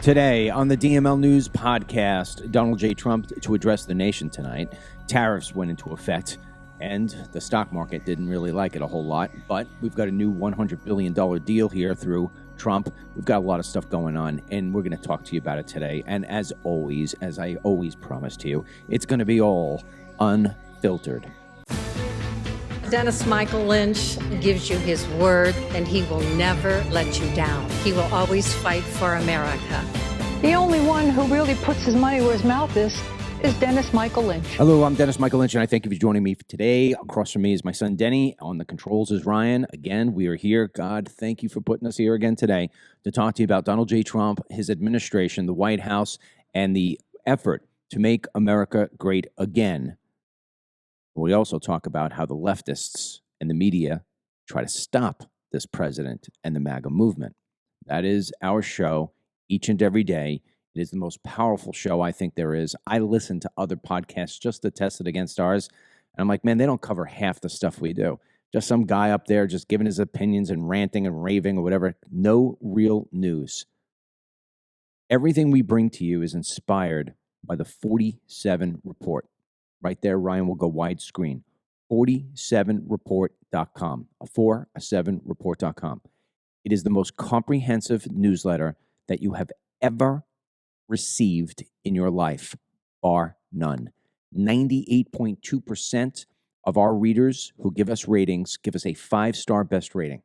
Today on the DML News podcast, Donald J. Trump to address the nation tonight. Tariffs went into effect, and the stock market didn't really like it a whole lot. But we've got a new $100 billion deal here through Trump. We've got a lot of stuff going on, and we're going to talk to you about it today. And as always, as I always promise to you, it's going to be all unfiltered. Dennis Michael Lynch gives you his word, and he will never let you down. He will always fight for America. The only one who really puts his money where his mouth is Dennis Michael Lynch. Hello, I'm Dennis Michael Lynch, and I thank you for joining me today. Across from me is my son, Denny. On the controls is Ryan. Again, we are here. God, thank you for putting us here again today to talk to you about Donald J. Trump, his administration, the White House, and the effort to make America great again. We also talk about how the leftists and the media try to stop this president and the MAGA movement. That is our show each and every day. It is the most powerful show I think there is. I listen to other podcasts just to test it against ours. And I'm like, man, they don't cover half the stuff we do. Just some guy up there just giving his opinions and ranting and raving or whatever. No real news. Everything we bring to you is inspired by the 47 report. Right there, Ryan will go widescreen. 47report.com. 47report.com. It is the most comprehensive newsletter that you have ever received in your life, bar none. 98.2% of our readers who give us ratings give us a 5-star best rating.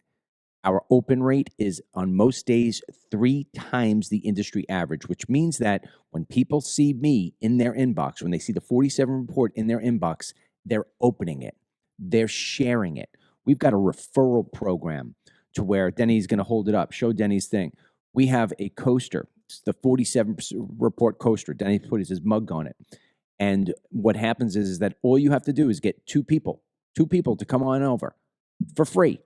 Our open rate is on most days 3 times the industry average, which means that when people see me in their inbox, when they see the 47 report in their inbox, they're opening it. They're sharing it. We've got a referral program to where Denny's going to hold it up, show Denny's thing. We have a coaster. It's the 47 report coaster. Denny put his mug on it. And what happens is that all you have to do is get two people to come on over for free.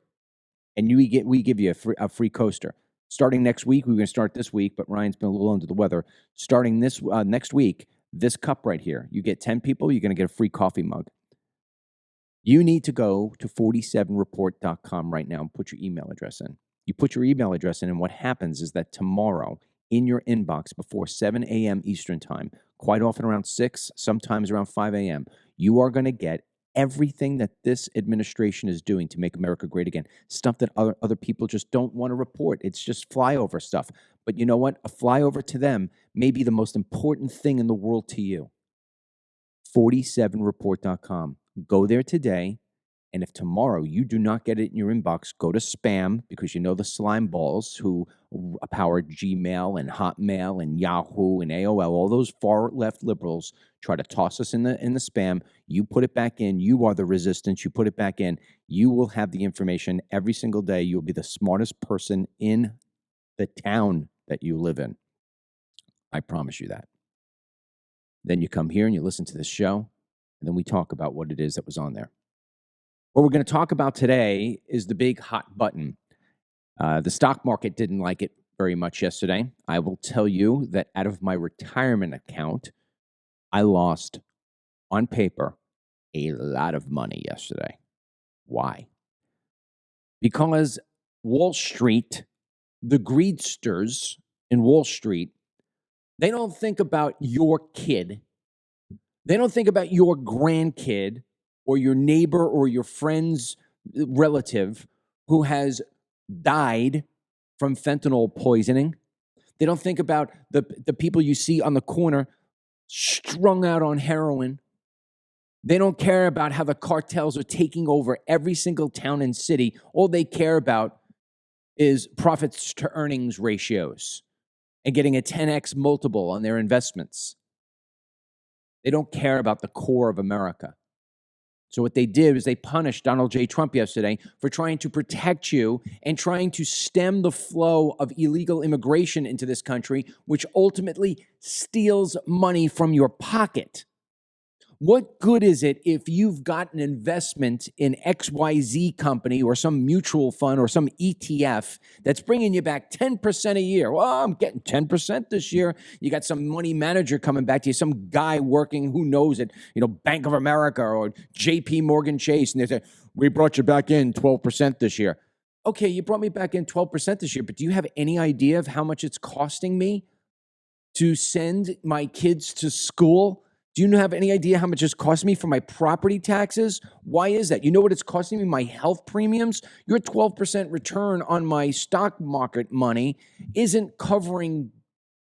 And we give you a free coaster. Starting next week, we're going to start this week, but Ryan's been a little under the weather. Starting this next week, this cup right here, you get 10 people, you're going to get a free coffee mug. You need to go to 47report.com right now and put your email address in. You put your email address in, and what happens is that tomorrow, in your inbox before 7 a.m. Eastern Time, quite often around 6, sometimes around 5 a.m., you are going to get everything that this administration is doing to make America great again, stuff that other people just don't want to report. It's just flyover stuff. But you know what? A flyover to them may be the most important thing in the world to you. 47report.com. Go there today. And if tomorrow you do not get it in your inbox, go to spam, because you know the slime balls who power Gmail and Hotmail and Yahoo and AOL, all those far left liberals try to toss us in the spam. You put it back in. You are the resistance. You put it back in. You will have the information every single day. You'll be the smartest person in the town that you live in. I promise you that. Then you come here and you listen to this show, and then we talk about what it is that was on there. What we're going to talk about today is the big hot button. The stock market didn't like it very much yesterday. I will tell you that out of my retirement account, I lost, on paper, a lot of money yesterday. Why? Because Wall Street, the greedsters in Wall Street, they don't think about your kid. They don't think about your grandkid or your neighbor or your friend's relative who has died from fentanyl poisoning. They don't think about the people you see on the corner strung out on heroin. They don't care about how the cartels are taking over every single town and city. All they care about is profits to earnings ratios and getting a 10x multiple on their investments. They don't care about the core of America. So what they did was they punished Donald J. Trump yesterday for trying to protect you and trying to stem the flow of illegal immigration into this country, which ultimately steals money from your pocket. What good is it if you've got an investment in XYZ company or some mutual fund or some ETF that's bringing you back 10% a year? Well, I'm getting 10% this year. You got some money manager coming back to you, some guy working, who knows it, Bank of America or JP Morgan Chase, and they say, we brought you back in 12% this year. Okay, you brought me back in 12% this year, but do you have any idea of how much it's costing me to send my kids to school? Do you have any idea how much it's costing me for my property taxes? Why is that? You know what it's costing me? My health premiums? Your 12% return on my stock market money isn't covering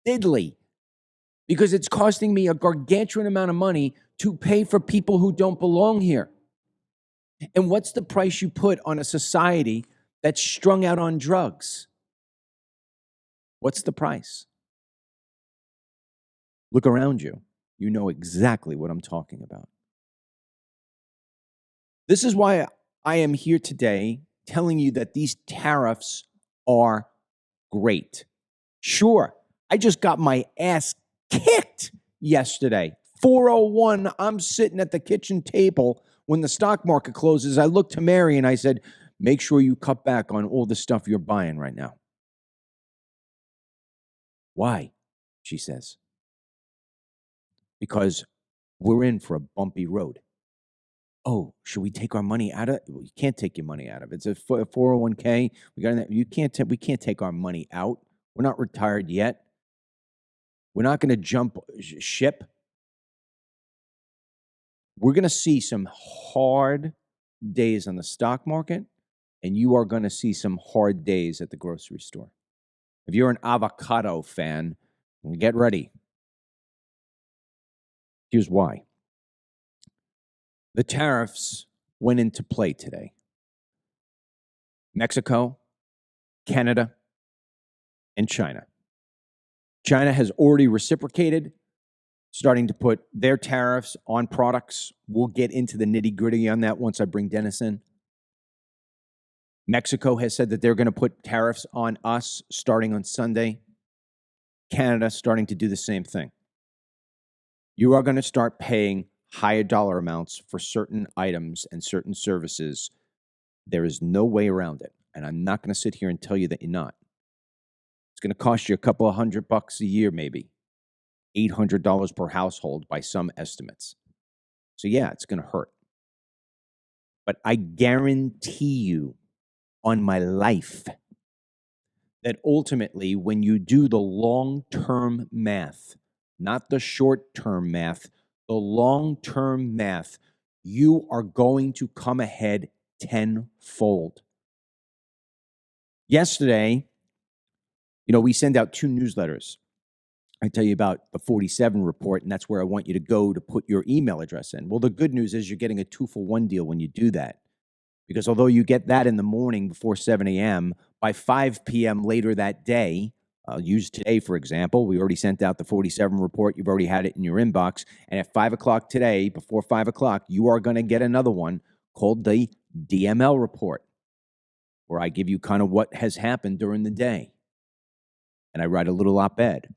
diddly because it's costing me a gargantuan amount of money to pay for people who don't belong here. And what's the price you put on a society that's strung out on drugs? What's the price? Look around you. You know exactly what I'm talking about. This is why I am here today telling you that these tariffs are great. Sure, I just got my ass kicked yesterday. 4:01, I'm sitting at the kitchen table when the stock market closes. I looked to Mary and I said, make sure you cut back on all the stuff you're buying right now. Why? She says. Because we're in for a bumpy road. Oh, should we take our money out of it? Well, you can't take your money out of it. It's a 401k. We can't take our money out. We're not retired yet. We're not going to jump ship. We're going to see some hard days on the stock market, and you are going to see some hard days at the grocery store. If you're an avocado fan, get ready. Here's why. The tariffs went into play today. Mexico, Canada, and China. China has already reciprocated, starting to put their tariffs on products. We'll get into the nitty-gritty on that once I bring Dennis in. Mexico has said that they're going to put tariffs on us starting on Sunday. Canada starting to do the same thing. You are going to start paying higher dollar amounts for certain items and certain services. There is no way around it. And I'm not going to sit here and tell you that you're not. It's going to cost you a couple of $100 a year, maybe. $800 per household by some estimates. So yeah, it's going to hurt. But I guarantee you on my life that ultimately when you do the long-term math, not the short-term math, the long-term math, you are going to come ahead tenfold. Yesterday, we send out 2 newsletters. I tell you about the 47 report, and that's where I want you to go to put your email address in. Well, the good news is you're getting a 2-for-1 deal when you do that. Because although you get that in the morning before 7 a.m., by 5 p.m. later that day, I'll use today, for example, we already sent out the 47 report. You've already had it in your inbox. And at 5 o'clock today, before 5 o'clock, you are going to get another one called the DML report, where I give you kind of what has happened during the day. And I write a little op-ed.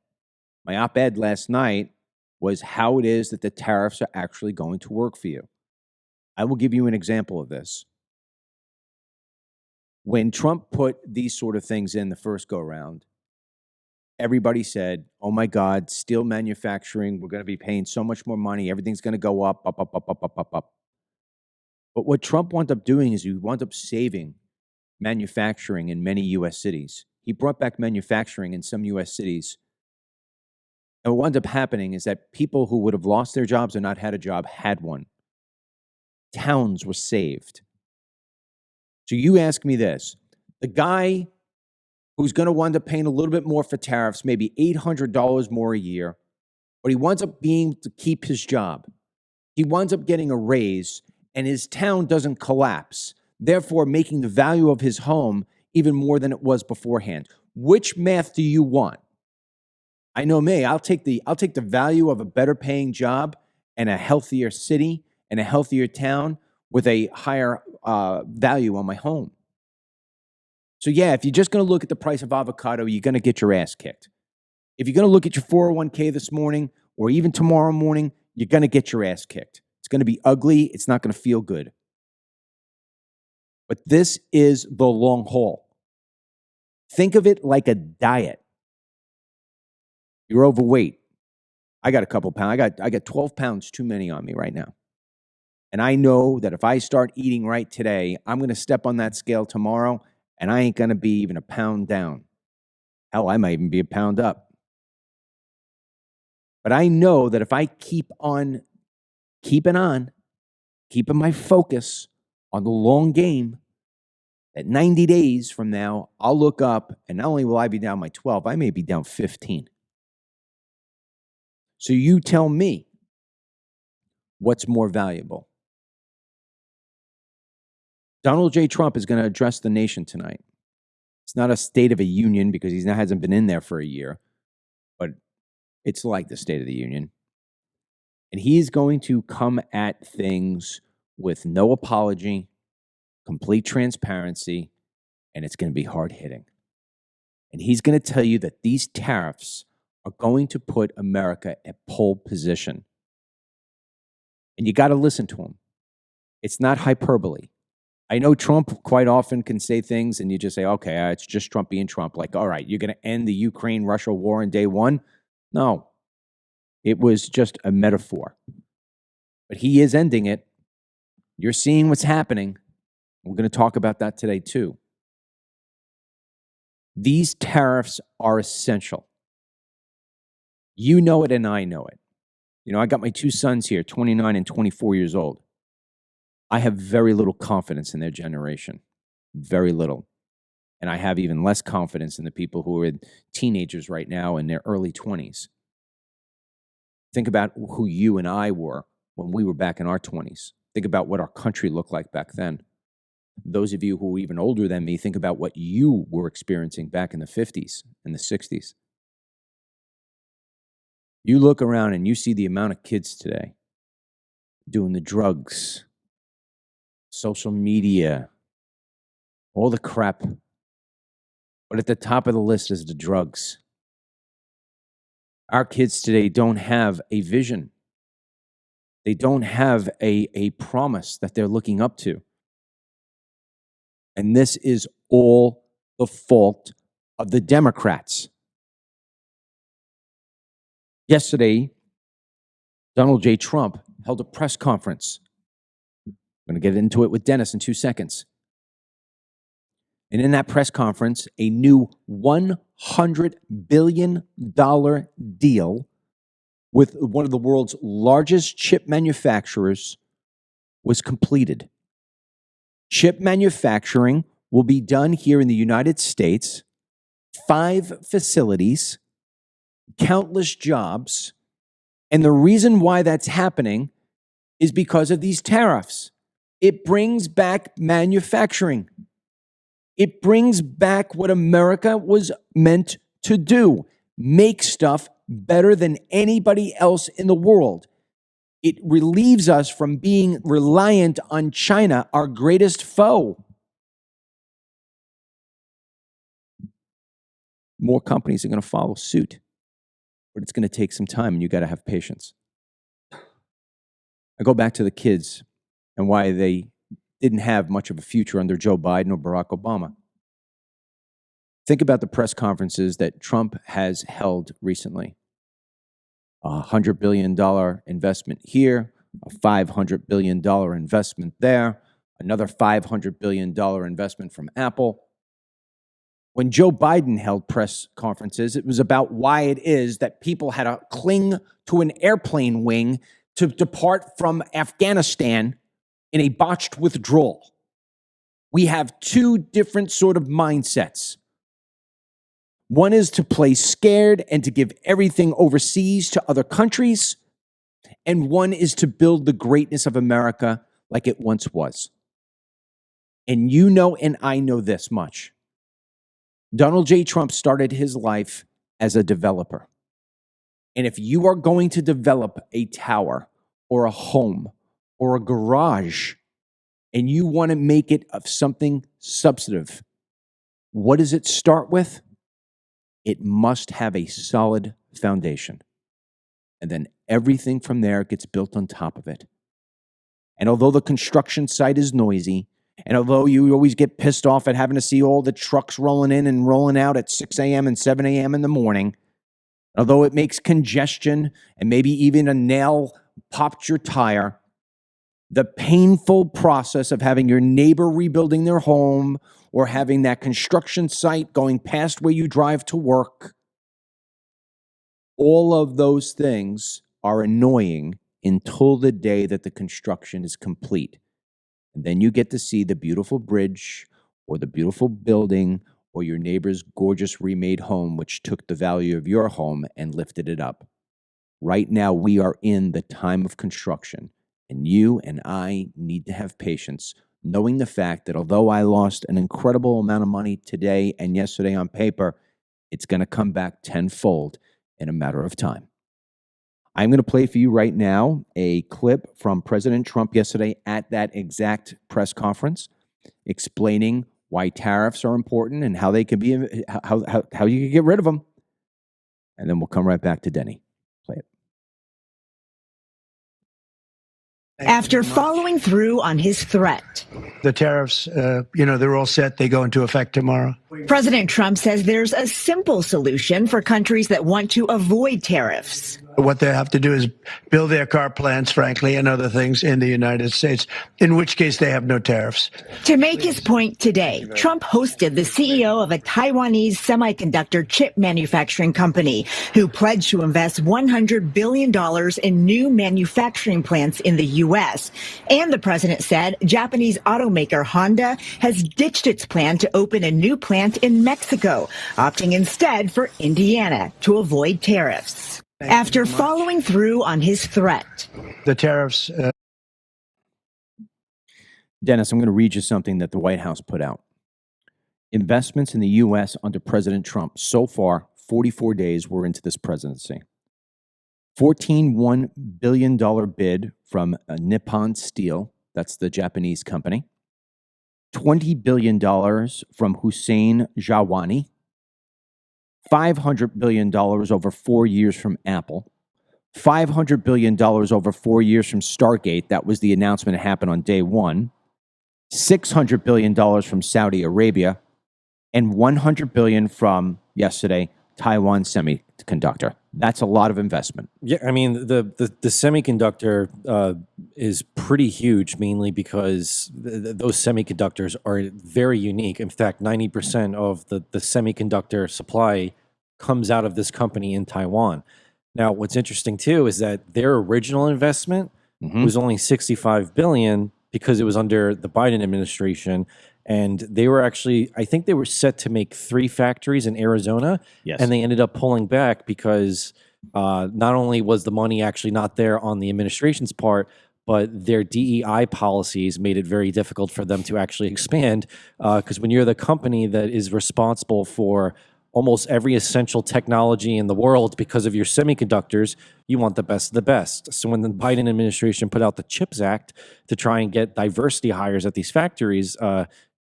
My op-ed last night was how it is that the tariffs are actually going to work for you. I will give you an example of this. When Trump put these sort of things in the first go-around, everybody said, oh my God, steel manufacturing, we're going to be paying so much more money. Everything's going to go up. But what Trump wound up doing is he wound up saving manufacturing in many U.S. cities. He brought back manufacturing in some U.S. cities. And what wound up happening is that people who would have lost their jobs or not had a job had one. Towns were saved. So you ask me this, the guy who's going to wind up paying a little bit more for tariffs, maybe $800 more a year, but he winds up being to keep his job. He winds up getting a raise and his town doesn't collapse, therefore making the value of his home even more than it was beforehand. Which math do you want? I know me, I'll take the value of a better paying job and a healthier city and a healthier town with a higher value on my home. So yeah, if you're just going to look at the price of avocado, you're going to get your ass kicked. If you're going to look at your 401k this morning or even tomorrow morning, you're going to get your ass kicked. It's going to be ugly. It's not going to feel good. But this is the long haul. Think of it like a diet. You're overweight. I got a couple pounds. I got 12 pounds too many on me right now. And I know that if I start eating right today, I'm going to step on that scale tomorrow and I ain't going to be even a pound down. Hell, I might even be a pound up. But I know that if I keep on keeping my focus on the long game, at 90 days from now, I'll look up, and not only will I be down by 12, I may be down 15. So you tell me what's more valuable. Donald J. Trump is going to address the nation tonight. It's not a State of a Union because he hasn't been in there for a year, but it's like the State of the Union. And he's going to come at things with no apology, complete transparency, and it's going to be hard hitting. And he's going to tell you that these tariffs are going to put America at pole position. And you got to listen to him. It's not hyperbole. I know Trump quite often can say things and you just say, okay, it's just Trump being Trump. Like, all right, you're going to end the Ukraine-Russia war on day one? No, it was just a metaphor. But he is ending it. You're seeing what's happening. We're going to talk about that today too. These tariffs are essential. You know it and I know it. You know, I got my two sons here, 29 and 24 years old. I have very little confidence in their generation. Very little. And I have even less confidence in the people who are teenagers right now in their early 20s. Think about who you and I were when we were back in our 20s. Think about what our country looked like back then. Those of you who are even older than me, think about what you were experiencing back in the 50s and the 60s. You look around and you see the amount of kids today doing the drugs, social media, all the crap. But at the top of the list is the drugs. Our kids today don't have a vision. They don't have a promise that they're looking up to. And this is all the fault of the Democrats. Yesterday, Donald J. Trump held a press conference. I'm going to get into it with Dennis in 2 seconds. And in that press conference, a new $100 billion deal with one of the world's largest chip manufacturers was completed. Chip manufacturing will be done here in the United States, 5 facilities, countless jobs. And the reason why that's happening is because of these tariffs. It brings back manufacturing. It brings back what America was meant to do, make stuff better than anybody else in the world. It relieves us from being reliant on China, our greatest foe. More companies are going to follow suit, but it's going to take some time, and you got to have patience. I go back to the kids and why they didn't have much of a future under Joe Biden or Barack Obama. Think about the press conferences that Trump has held recently. $100 billion investment here, a $500 billion investment there, another $500 billion investment from Apple. When Joe Biden held press conferences, it was about why it is that people had to cling to an airplane wing to depart from Afghanistan in a botched withdrawal. We have two different sort of mindsets. One is to play scared and to give everything overseas to other countries. And one is to build the greatness of America like it once was. And you know, and I know this much. Donald J. Trump started his life as a developer. And if you are going to develop a tower or a home or a garage and you want to make it of something substantive, what does it start with? It must have a solid foundation. And then everything from there gets built on top of it. And although the construction site is noisy, and although you always get pissed off at having to see all the trucks rolling in and rolling out at 6 a.m. and 7 a.m. in the morning, although it makes congestion and maybe even a nail popped your tire, the painful process of having your neighbor rebuilding their home or having that construction site going past where you drive to work, All of those things are annoying until the day that the construction is complete. And then you get to see the beautiful bridge or the beautiful building or your neighbor's gorgeous remade home, which took the value of your home and lifted it up. Right now, we are in the time of construction, and you and I need to have patience, knowing the fact that although I lost an incredible amount of money today and yesterday on paper, it's going to come back tenfold in a matter of time. I'm going to play for you right now a clip from President Trump yesterday at that exact press conference, explaining why tariffs are important and how they can be, how you can get rid of them. And then we'll come right back to Denny. Play it. After following through on his threat. The tariffs, they're all set. They go into effect tomorrow. President Trump says there's a simple solution for countries that want to avoid tariffs. What they have to do is build their car plants, frankly, and other things in the United States, in which case they have no tariffs. To make his point today, Trump hosted the CEO of a Taiwanese semiconductor chip manufacturing company who pledged to invest $100 billion in new manufacturing plants in the U.S. And the president said Japanese automaker Honda has ditched its plan to open a new plant in Mexico, opting instead for Indiana to avoid tariffs. After following through on his threat. The tariffs. Dennis, I'm going to read you something that the White House put out. Investments in the U.S. under President Trump. So far, 44 days we're into this presidency. $14.1 billion bid from Nippon Steel. That's the Japanese company. $20 billion from Hussein Jawani. $500 billion over 4 years from Apple, $500 billion over 4 years from Stargate. That was the announcement that happened on day one. $600 billion from Saudi Arabia, and $100 billion from, yesterday, Taiwan Semiconductor. That's a lot of investment. Yeah, I mean, the semiconductor is pretty huge, mainly because those semiconductors are very unique. In fact, 90% of the semiconductor supply comes out of this company in Taiwan. Now, what's interesting too is that their original investment was only $65 billion because it was under the Biden administration, and they were actually, I think they were set to make 3 factories in Arizona, and they ended up pulling back because not only was the money actually not there on the administration's part, but their DEI policies made it very difficult for them to actually expand, because when you're the company that is responsible for almost every essential technology in the world because of your semiconductors, you want the best of the best. So when the Biden administration put out the CHIPS Act to try and get diversity hires at these factories,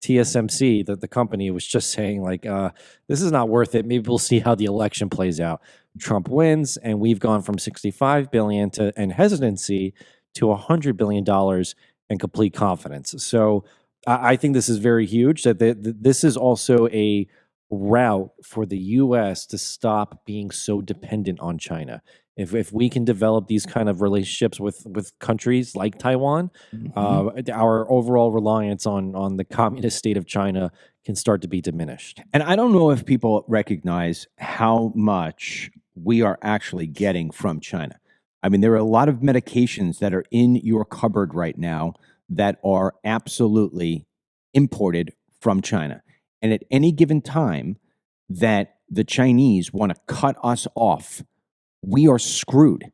TSMC, the company, was just saying, like, this is not worth it. Maybe we'll see how the election plays out. Trump wins, and we've gone from $65 billion and hesitancy to $100 billion and complete confidence. So I think this is very huge. That this is also a route for the U.S. to stop being so dependent on China. If we can develop these kind of relationships with countries like Taiwan, our overall reliance on the communist state of China can start to be diminished. And I don't know if people recognize how much we are actually getting from China. I mean, there are a lot of medications that are in your cupboard right now that are absolutely imported from China. And at any given time that the Chinese want to cut us off, we are screwed,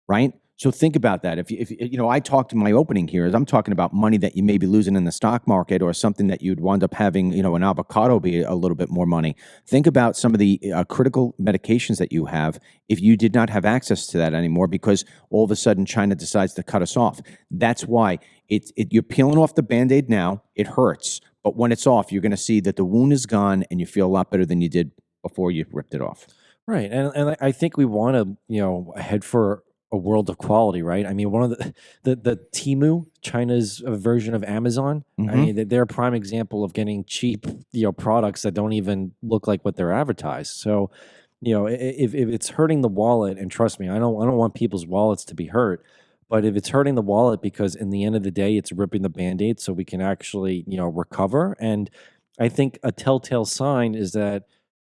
right? So think about that. If you know, I talked in my opening here, as I'm talking about money that you may be losing in the stock market, or something that you'd wind up having, you know, an avocado be a little bit more money. Think about some of the critical medications that you have if you did not have access to that anymore because all of a sudden China decides to cut us off. That's why you're peeling off the Band-Aid now. It hurts. But when it's off, you're going to see that the wound is gone and you feel a lot better than you did before you ripped it off. Right. And I think we want to, you know, head for a world of quality, right? I mean, one of the Temu, China's version of Amazon, I mean, they're a prime example of getting cheap, you know, products that don't even look like what they're advertised. So, you know, if it's hurting the wallet, and trust me, I don't want people's wallets to be hurt. But if it's hurting the wallet because in the end of the day, it's ripping the Band-Aid so we can actually, you know, recover. And I think a telltale sign is that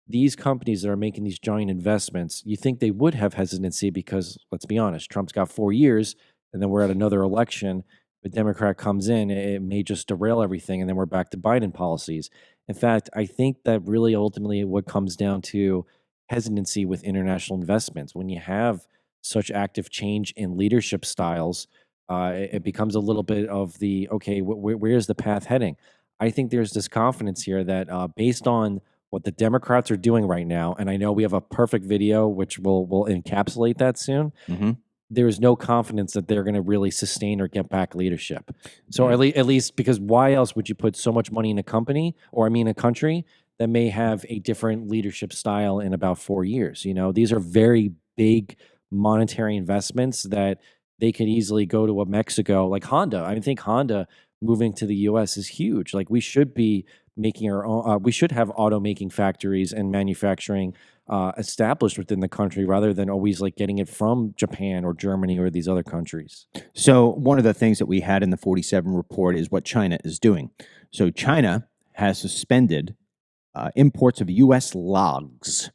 these companies that are making these giant investments, you think they would have hesitancy because, let's be honest, Trump's got 4 years, and then we're at another election. The Democrat comes in, it may just derail everything, and then we're back to Biden policies. In fact, I think that really ultimately what comes down to hesitancy with international investments. When you have such active change in leadership styles, it becomes a little bit of the okay, where's the path heading? I think there's this confidence here that based on what the Democrats are doing right now, and I know we have a perfect video which will encapsulate that soon. Mm-hmm. There is no confidence that they're going to really sustain or get back leadership. So at least because why else would you put so much money in a company, or I mean a country that may have a different leadership style in about 4 years? You know, these are very big monetary investments that they could easily go to a Mexico like Honda. I think Honda moving to the US is huge. Like we should be making our own, we should have automaking factories and manufacturing established within the country rather than always like getting it from Japan or Germany or these other countries. So one of the things that we had in the 47 report is what China is doing. So China has suspended imports of U.S. logs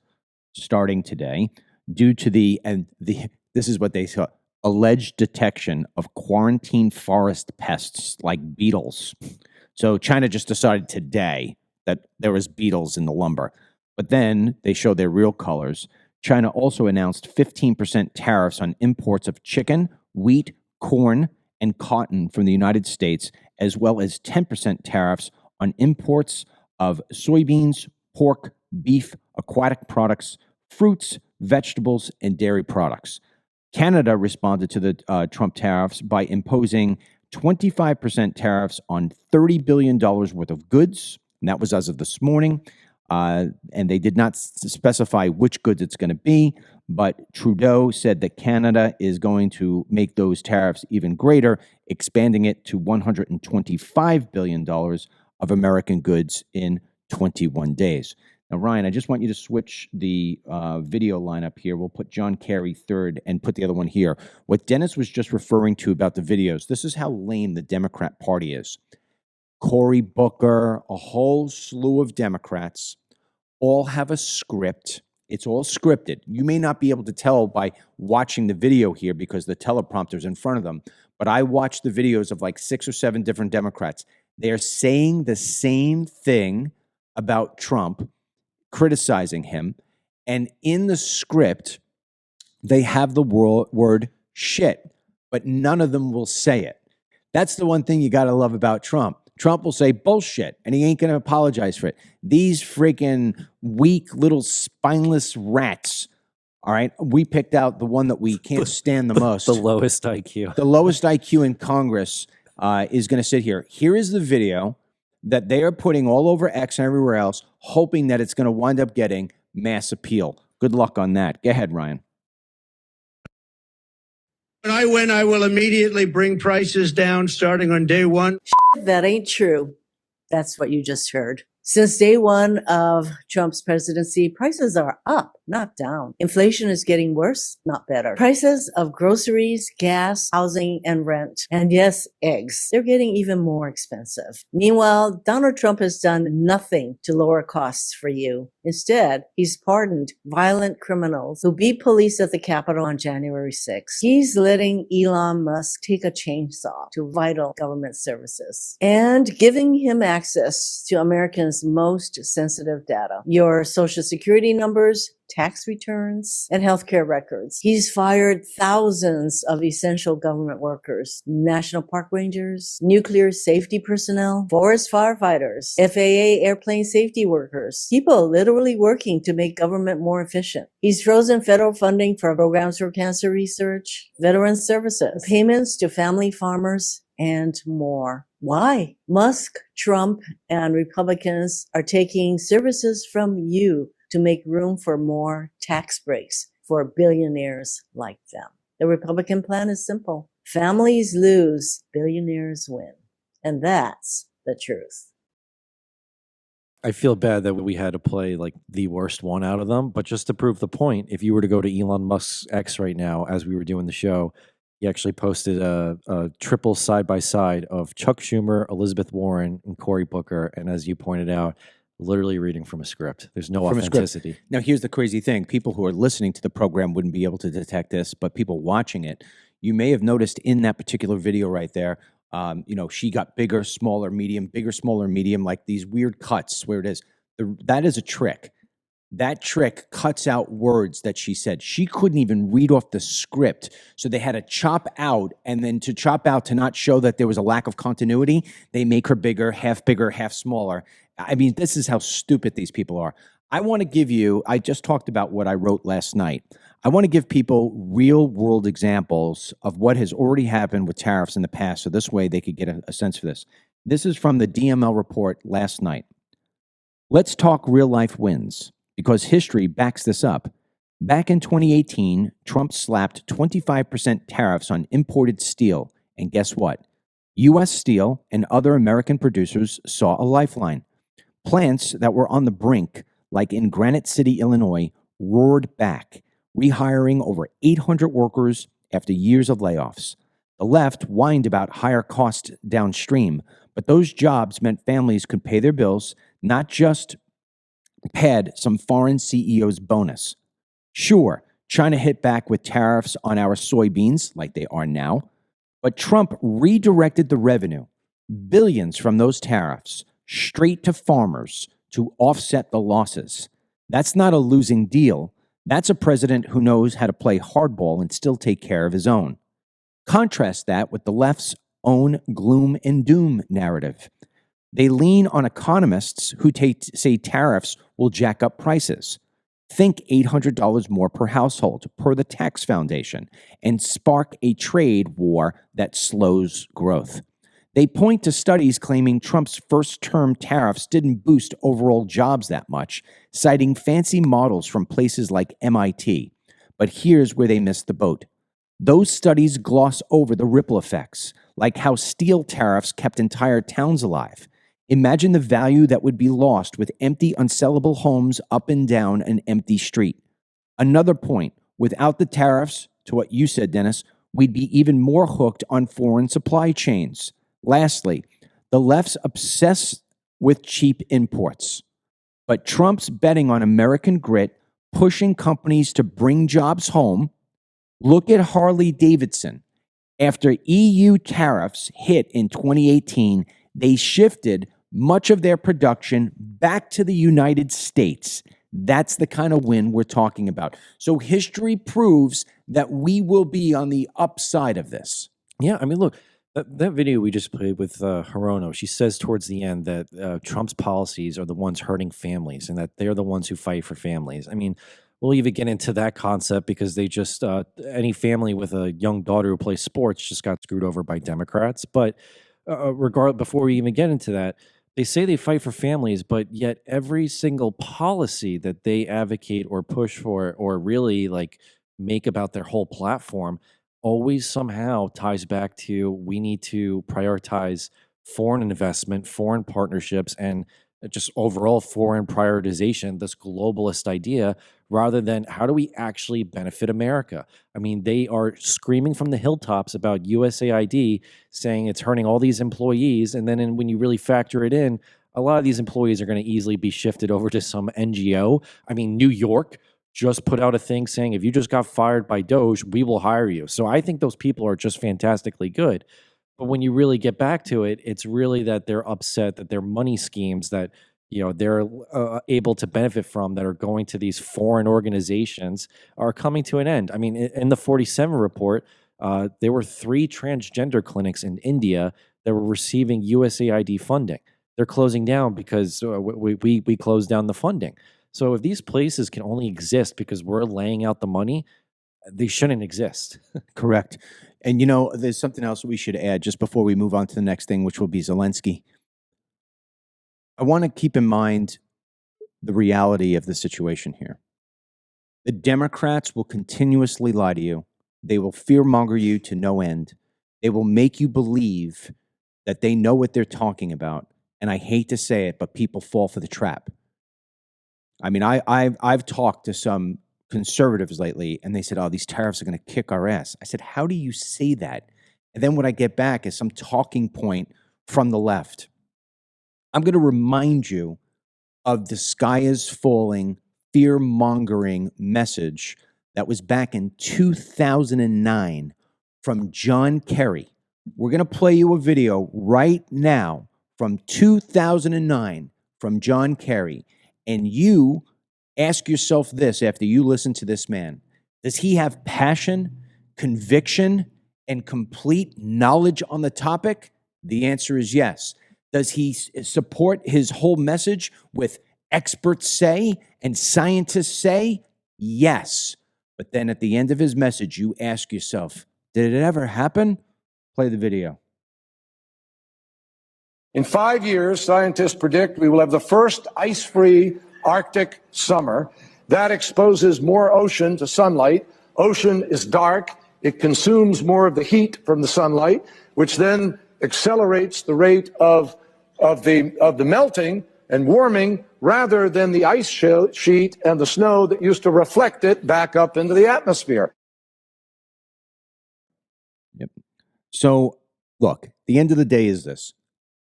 starting today due to this is what they saw, alleged detection of quarantine forest pests like beetles. So China just decided today that there was beetles in the lumber. But then they showed their real colors. China also announced 15% tariffs on imports of chicken, wheat, corn, and cotton from the United States, as well as 10% tariffs on imports of soybeans, pork, beef, aquatic products, fruits, vegetables, and dairy products. Canada responded to the Trump tariffs by imposing 25% tariffs on $30 billion worth of goods, and that was as of this morning. And they did not specify which goods it's going to be, but Trudeau said that Canada is going to make those tariffs even greater, expanding it to $125 billion of American goods in 21 days. Now, Ryan, I just want you to switch the video lineup here. We'll put John Kerry third and put the other one here. What Dennis was just referring to about the videos, this is how lame the Democrat Party is. Cory Booker, a whole slew of Democrats, all have a script. It's all scripted. You may not be able to tell by watching the video here because the teleprompter's in front of them, but I watched the videos of like 6 or 7 different Democrats. They're saying the same thing about Trump, criticizing him, and in the script, they have the word shit, but none of them will say it. That's the one thing you got to love about Trump. Trump will say bullshit, and he ain't going to apologize for it. These freaking weak little spineless rats, all right? We picked out the one that we can't stand the most. The lowest IQ. The lowest IQ in Congress is going to sit here. Here is the video that they are putting all over X and everywhere else, hoping that it's going to wind up getting mass appeal. Good luck on that. Go ahead, Ryan. When I win, I will immediately bring prices down starting on day one. That ain't true. That's what you just heard. Since day one of Trump's presidency, prices are up, not down. Inflation is getting worse, not better. Prices of groceries, gas, housing, and rent, and yes, eggs, they're getting even more expensive. Meanwhile, Donald Trump has done nothing to lower costs for you. Instead, he's pardoned violent criminals who beat police at the Capitol on January 6th. He's letting Elon Musk take a chainsaw to vital government services and giving him access to Americans' most sensitive data, your social security numbers, tax returns, and healthcare records. He's fired thousands of essential government workers, national park rangers, nuclear safety personnel, forest firefighters, FAA airplane safety workers, people literally working to make government more efficient. He's frozen federal funding for programs for cancer research, veteran services, payments to family farmers, and more. Why? Musk, Trump, and Republicans are taking services from you to make room for more tax breaks for billionaires like them. The Republican plan is simple. Families lose, billionaires win. And that's the truth. I feel bad that we had to play like the worst one out of them, but just to prove the point, if you were to go to Elon Musk's X right now, as we were doing the show, he actually posted a triple side-by-side of Chuck Schumer, Elizabeth Warren, and Cory Booker. And as you pointed out, literally reading from a script. There's no From a script. authenticity. Now, here's the crazy thing. People who are listening to the program wouldn't be able to detect this, but people watching it, you may have noticed in that particular video right there, she got bigger, smaller, medium, like these weird cuts where it is. That is a trick. That trick cuts out words that she said. She couldn't even read off the script. So they had to chop out, and then to chop out to not show that there was a lack of continuity, they make her bigger, half smaller. I mean, this is how stupid these people are. I want to give you, I just talked about what I wrote last night. I want to give people real world examples of what has already happened with tariffs in the past. So this way they could get a sense for this. This is from the DML report last night. Let's talk real life wins, because history backs this up. Back in 2018, Trump slapped 25% tariffs on imported steel. And guess what? U.S. Steel and other American producers saw a lifeline. Plants that were on the brink, like in Granite City, Illinois, roared back, rehiring over 800 workers after years of layoffs. The left whined about higher costs downstream, but those jobs meant families could pay their bills, not just pad some foreign CEO's bonus. Sure, China hit back with tariffs on our soybeans, like they are now, but Trump redirected the revenue, billions from those tariffs, straight to farmers to offset the losses. That's not a losing deal. That's a president who knows how to play hardball and still take care of his own. Contrast that with the left's own gloom and doom narrative. They lean on economists who say tariffs will jack up prices. Think $800 more per household, per the Tax Foundation, and spark a trade war that slows growth. They point to studies claiming Trump's first-term tariffs didn't boost overall jobs that much, citing fancy models from places like MIT. But here's where they missed the boat. Those studies gloss over the ripple effects, like how steel tariffs kept entire towns alive. Imagine the value that would be lost with empty, unsellable homes up and down an empty street. Another point, without the tariffs, to what you said, Dennis, we'd be even more hooked on foreign supply chains. Lastly, the left's obsessed with cheap imports, but Trump's betting on American grit, pushing companies to bring jobs home. Look at Harley-Davidson. After EU tariffs hit in 2018, they shifted much of their production back to the United States. That's the kind of win we're talking about. So history proves that we will be on the upside of this. Yeah, I mean, look, that video we just played with Hirono, she says towards the end that Trump's policies are the ones hurting families and that they're the ones who fight for families. I mean, we'll even get into that concept because they just, any family with a young daughter who plays sports just got screwed over by Democrats. But before we even get into that, they say they fight for families, but yet every single policy that they advocate or push for or really like make about their whole platform always somehow ties back to we need to prioritize foreign investment, foreign partnerships, and just overall foreign prioritization, this globalist idea, rather than how do we actually benefit America? I mean, they are screaming from the hilltops about USAID, saying it's hurting all these employees. And then when you really factor it in, a lot of these employees are going to easily be shifted over to some NGO. I mean, New York just put out a thing saying, if you just got fired by Doge, we will hire you. So I think those people are just fantastically good. But when you really get back to it, it's really that they're upset that their money schemes that they're able to benefit from that are going to these foreign organizations are coming to an end. I mean, in the 47 report, there were 3 transgender clinics in India that were receiving USAID funding. They're closing down because we closed down the funding. So if these places can only exist because we're laying out the money, they shouldn't exist. Correct. And, there's something else we should add just before we move on to the next thing, which will be Zelensky. I want to keep in mind the reality of the situation here. The Democrats will continuously lie to you. They will fearmonger you to no end. They will make you believe that they know what they're talking about. And I hate to say it, but people fall for the trap. I mean, I've talked to some conservatives lately, and they said, oh, these tariffs are going to kick our ass. I said, how do you say that? And then what I get back is some talking point from the left. I'm going to remind you of the sky is falling, fear-mongering message that was back in 2009 from John Kerry. We're going to play you a video right now from 2009 from John Kerry. And you ask yourself this after you listen to this man. Does he have passion, conviction, and complete knowledge on the topic? The answer is yes. Does he support his whole message with experts say and scientists say? Yes. But then at the end of his message, you ask yourself, did it ever happen? Play the video. In 5 years, scientists predict we will have the first ice-free Arctic summer. That exposes more ocean to sunlight. Ocean is dark. It consumes more of the heat from the sunlight, which then accelerates the rate of the melting and warming rather than the ice sheet and the snow that used to reflect it back up into the atmosphere. Yep. So, look, the end of the day is this.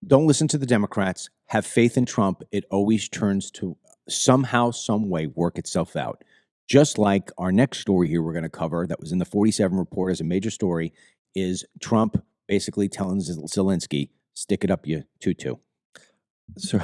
Don't listen to the Democrats. Have faith in Trump. It always turns to somehow, some way, work itself out. Just like our next story here we're going to cover that was in the 47 report as a major story is Trump basically telling Zelensky, stick it up you tutu. So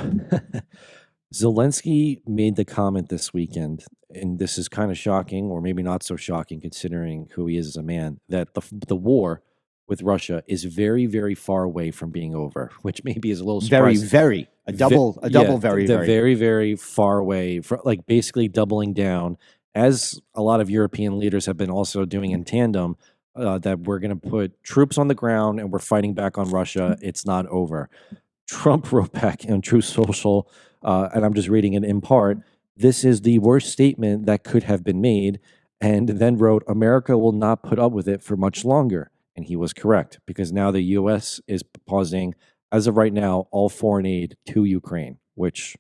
Zelensky made the comment this weekend, and this is kind of shocking, or maybe not so shocking considering who he is as a man, that the war with Russia is very, very far away from being over, which maybe is a little surprising. Very, a double, very, very, very far away, like basically doubling down, as a lot of European leaders have been also doing in tandem, that we're going to put troops on the ground and we're fighting back on Russia. It's not over. Trump wrote back on Truth Social, and I'm just reading it in part, this is the worst statement that could have been made, and then wrote, America will not put up with it for much longer. And he was correct, because now the U.S. is pausing, as of right now, all foreign aid to Ukraine, which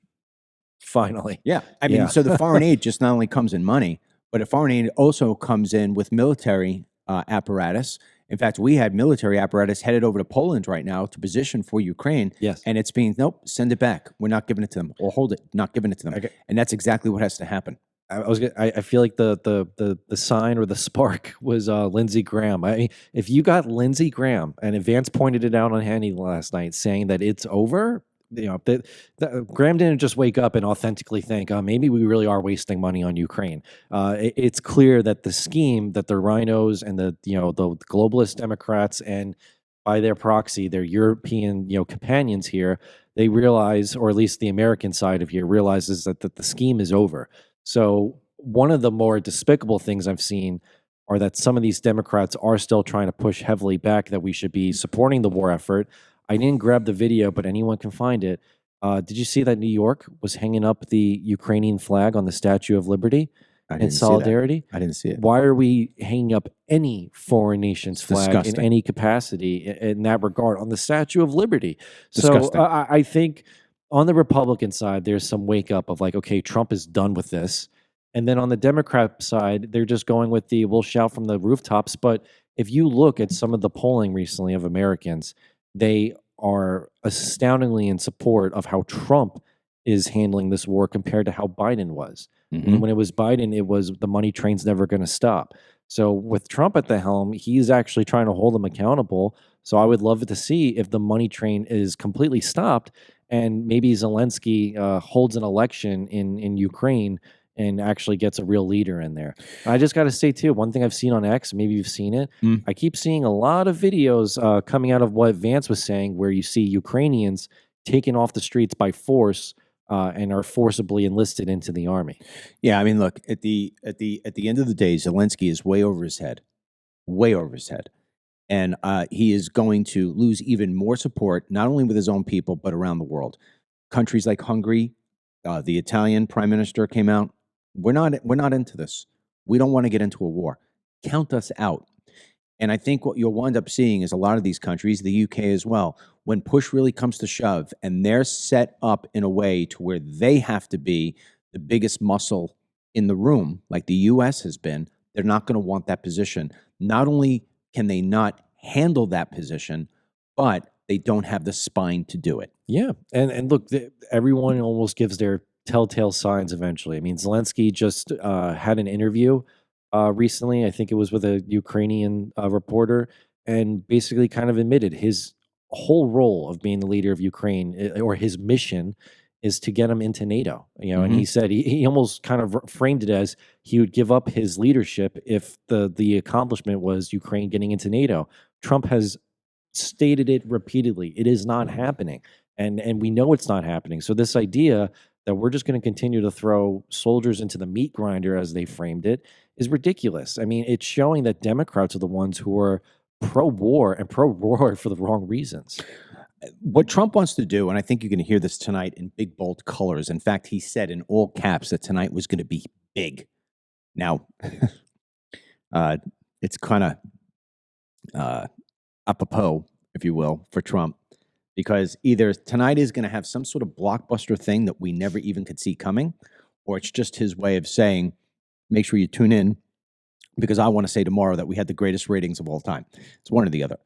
finally. Yeah. I mean, so the foreign aid just not only comes in money, but foreign aid also comes in with military apparatus. In fact, we had military apparatus headed over to Poland right now to position for Ukraine. Yes. And it's being, nope, send it back. We're not giving it to them. Or hold it, not giving it to them. Okay. And that's exactly what has to happen. I feel like the sign or the spark was Lindsey Graham. If you got Lindsey Graham, and Vance pointed it out on Hannity last night, saying that it's over, Graham didn't just wake up and authentically think, maybe we really are wasting money on Ukraine. It's clear that the scheme that the rhinos and the globalist Democrats and by their proxy, their European companions here, they realize, or at least the American side of here realizes that the scheme is over. So one of the more despicable things I've seen are that some of these Democrats are still trying to push heavily back that we should be supporting the war effort. I didn't grab the video, but anyone can find it. Did you see that New York was hanging up the Ukrainian flag on the Statue of Liberty in solidarity? I didn't see it. Why are we hanging up any foreign nation's flag disgusting. In any capacity in that regard on the Statue of Liberty? Disgusting. So I think on the Republican side, there's some wake up of like, okay, Trump is done with this. And then on the Democrat side, they're just going with the we'll shout from the rooftops. But if you look at some of the polling recently of Americans, they are astoundingly in support of how Trump is handling this war compared to how Biden was. Mm-hmm. And when it was Biden, it was the money train's never going to stop. So with Trump at the helm, he's actually trying to hold them accountable. So I would love to see if the money train is completely stopped and maybe Zelensky holds an election in Ukraine and actually gets a real leader in there. I just got to say, too, one thing I've seen on X, maybe you've seen it, I keep seeing a lot of videos coming out of what Vance was saying, where you see Ukrainians taken off the streets by force and are forcibly enlisted into the army. Yeah, I mean, look, at the end of the day, Zelensky is way over his head. And he is going to lose even more support, not only with his own people, but around the world. Countries like Hungary, the Italian prime minister came out. We're not into this. We don't want to get into a war. Count us out. And I think what you'll wind up seeing is a lot of these countries, the UK as well, when push really comes to shove and they're set up in a way to where they have to be the biggest muscle in the room, like the US has been, they're not going to want that position. Not only can they not handle that position, but they don't have the spine to do it. Yeah. And look, everyone almost gives their telltale signs eventually. I mean, Zelensky just had an interview recently. I think it was with a Ukrainian reporter, and basically kind of admitted his whole role of being the leader of Ukraine, or his mission, is to get him into NATO. You know, and he said he almost kind of framed it as he would give up his leadership if the accomplishment was Ukraine getting into NATO. Trump has stated it repeatedly. It is not happening. And we know it's not happening. So this idea that we're just going to continue to throw soldiers into the meat grinder, as they framed it, is ridiculous. I mean, it's showing that Democrats are the ones who are pro-war and pro-war for the wrong reasons. What Trump wants to do, and I think you're going to hear this tonight in big, bold colors. In fact, he said in all caps that tonight was going to be big. Now, it's kind of apropos, if you will, for Trump, because either tonight is going to have some sort of blockbuster thing that we never even could see coming, or it's just his way of saying, make sure you tune in, because I want to say tomorrow that we had the greatest ratings of all time. It's one or the other.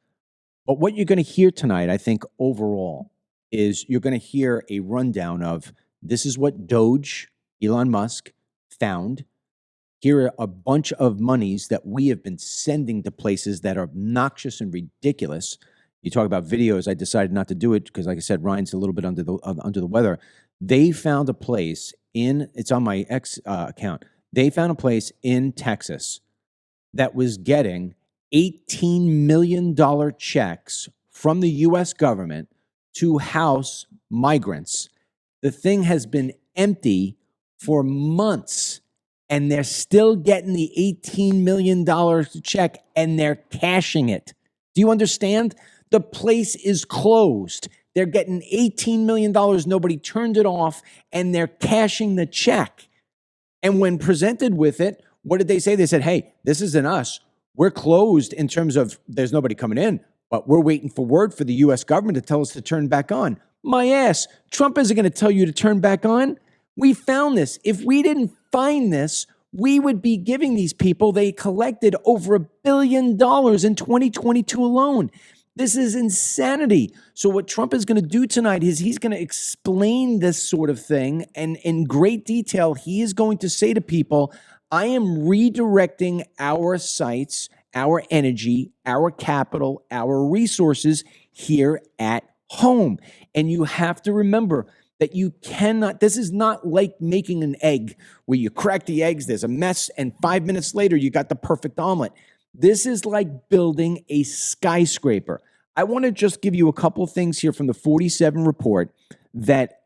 But what you're going to hear tonight, I think, overall, is you're going to hear a rundown of this is what Doge, Elon Musk, found. Here are a bunch of monies that we have been sending to places that are obnoxious and ridiculous. You talk about videos. I decided not to do it because, like I said, Ryan's a little bit under the weather. They found a place it's on my X account. They found a place in Texas that was getting $18 million checks from the U.S. government to house migrants. The thing has been empty for months, and they're still getting the $18 million check, and they're cashing it. Do you understand? The place is closed. They're getting $18 million. Nobody turned it off, and they're cashing the check. And when presented with it, what did they say? They said, hey, this isn't us. We're closed in terms of there's nobody coming in, but we're waiting for word for the U.S. government to tell us to turn back on. My ass, Trump isn't going to tell you to turn back on. We found this. If we didn't find this, we would be giving these people, they collected over $1 billion in 2022 alone. This is insanity. So what Trump is going to do tonight is he's going to explain this sort of thing. And in great detail, he is going to say to people, I am redirecting our sites, our energy, our capital, our resources here at home. And you have to remember that you cannot, this is not like making an egg where you crack the eggs, there's a mess, and 5 minutes later you got the perfect omelet. This is like building a skyscraper. I want to just give you a couple of things here from the 47 report that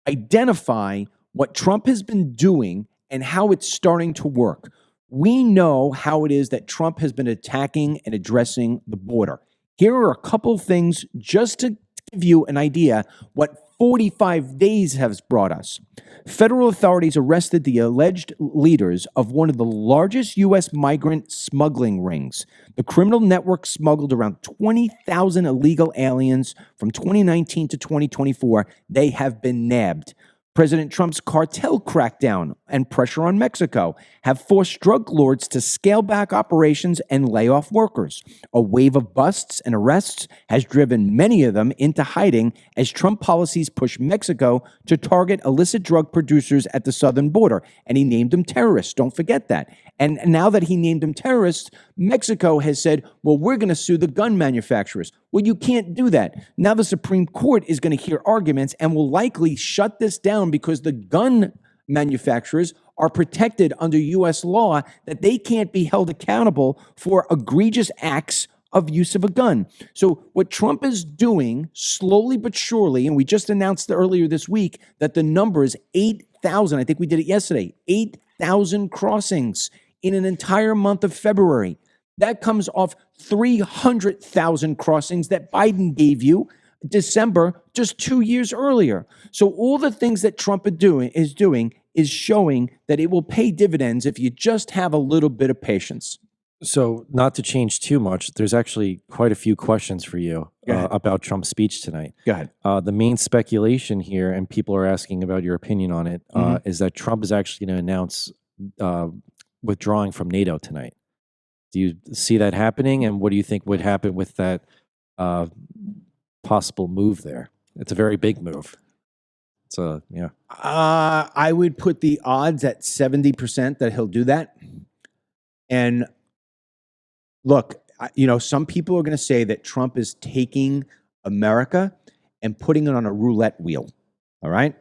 identify what Trump has been doing and how it's starting to work. We know how it is that Trump has been attacking and addressing the border. Here are a couple of things just to give you an idea what 45 days has brought us. Federal authorities arrested the alleged leaders of one of the largest U.S. migrant smuggling rings. The criminal network smuggled around 20,000 illegal aliens from 2019 to 2024. They have been nabbed. President Trump's cartel crackdown and pressure on Mexico have forced drug lords to scale back operations and lay off workers. A wave of busts and arrests has driven many of them into hiding as Trump policies push Mexico to target illicit drug producers at the southern border. And he named them terrorists. Don't forget that. And now that he named them terrorists, Mexico has said, well, we're going to sue the gun manufacturers. Well, you can't do that. Now the Supreme Court is going to hear arguments and will likely shut this down because the gun manufacturers are protected under U.S. law that they can't be held accountable for egregious acts of use of a gun. So what Trump is doing slowly but surely, and we just announced earlier this week that the number is 8,000. I think we did it yesterday, 8,000 crossings in an entire month of February. That comes off 300,000 crossings that Biden gave you December, just 2 years earlier. So all the things that Trump is doing is showing that it will pay dividends if you just have a little bit of patience. So not to change too much, there's actually quite a few questions for you about Trump's speech tonight. Go ahead. The main speculation here, and people are asking about your opinion on it, is that Trump is actually going to announce withdrawing from NATO tonight. Do you see that happening? And what do you think would happen with that possible move there? It's a very big move. So, yeah. I would put the odds at 70% that he'll do that. And look, some people are going to say that Trump is taking America and putting it on a roulette wheel. All right.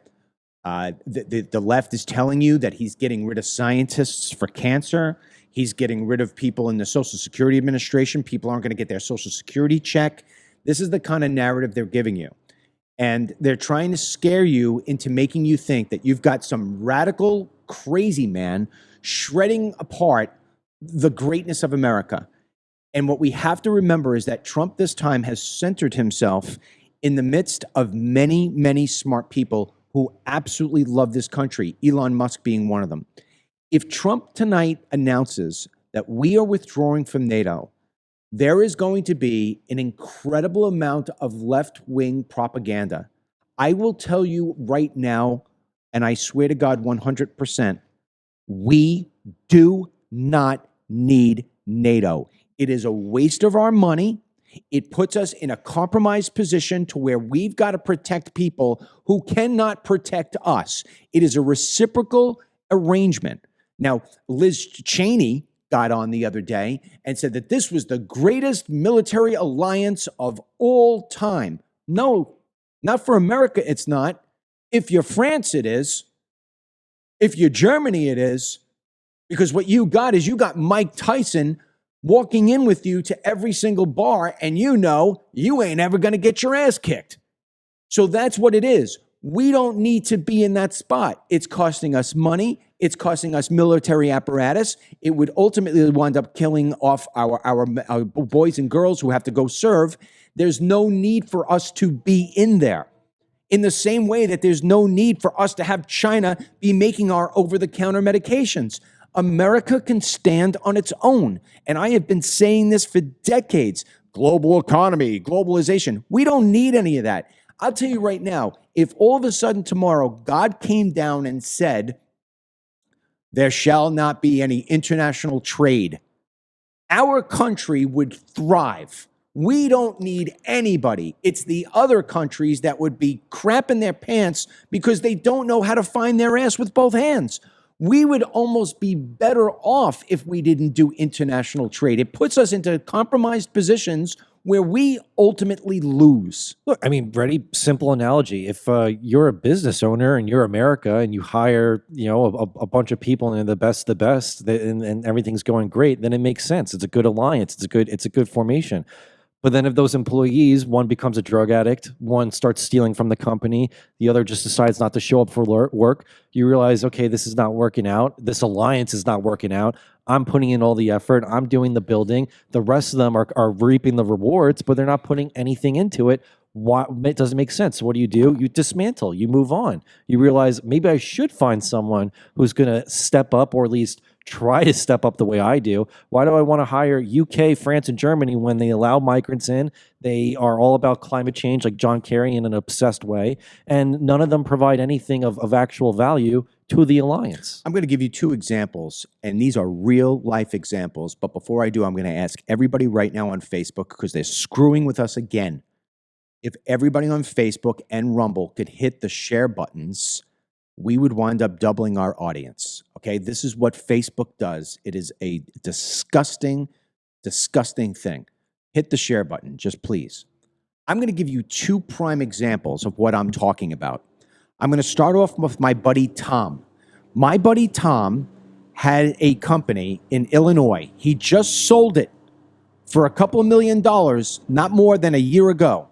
The left is telling you that he's getting rid of scientists for cancer. He's getting rid of people in the Social Security Administration. People aren't going to get their Social Security check. This is the kind of narrative they're giving you. And they're trying to scare you into making you think that you've got some radical, crazy man shredding apart the greatness of America. And what we have to remember is that Trump this time has centered himself in the midst of many, many smart people who absolutely love this country, Elon Musk being one of them. If Trump tonight announces that we are withdrawing from NATO, there is going to be an incredible amount of left-wing propaganda. I will tell you right now, and I swear to God 100%, we do not need NATO. It is a waste of our money. It puts us in a compromised position to where we've got to protect people who cannot protect us. It is a reciprocal arrangement. Now, Liz Cheney got on the other day and said that this was the greatest military alliance of all time. No, not for America, it's not. If you're France, it is. If you're Germany, it is. Because what you got Mike Tyson walking in with you to every single bar, and you ain't ever going to get your ass kicked. So that's what it is. We don't need to be in that spot. It's costing us money. It's costing us military apparatus. It would ultimately wind up killing off our boys and girls who have to go serve. There's no need for us to be in there. In the same way that there's no need for us to have China be making our over-the-counter medications. America can stand on its own. And I have been saying this for decades. Global economy, globalization. We don't need any of that. I'll tell you right now, if all of a sudden tomorrow God came down and said, there shall not be any international trade, our country would thrive. We don't need anybody. It's the other countries that would be crapping their pants because they don't know how to find their ass with both hands. We would almost be better off if we didn't do international trade. It puts us into compromised positions where we ultimately lose. Look, I mean, very simple analogy. If you're a business owner and you're America and you hire, a bunch of people and they're the best, and everything's going great, then it makes sense. It's a good alliance. It's a good formation. But then if those employees, one becomes a drug addict, one starts stealing from the company, the other just decides not to show up for work, you realize, okay, this is not working out. This alliance is not working out. I'm putting in all the effort. I'm doing the building. The rest of them are reaping the rewards, but they're not putting anything into it. It doesn't make sense. What do? You dismantle. You move on. You realize maybe I should find someone who's going to step up, or at least try to step up the way I do. Why do I want to hire UK, France, and Germany when they allow migrants in? They are all about climate change, like John Kerry, in an obsessed way, and none of them provide anything of actual value to the alliance. I'm going to give you two examples, and these are real life examples. But before I do, I'm going to ask everybody right now on Facebook, because they're screwing with us again. If everybody on Facebook and Rumble could hit the share buttons, we would wind up doubling our audience. Okay, this is what Facebook does. It is a disgusting, disgusting thing. Hit the share button, just please. I'm going to give you two prime examples of what I'm talking about. I'm going to start off with my buddy Tom. My buddy Tom had a company in Illinois. He just sold it for a couple of $1 million, not more than a year ago.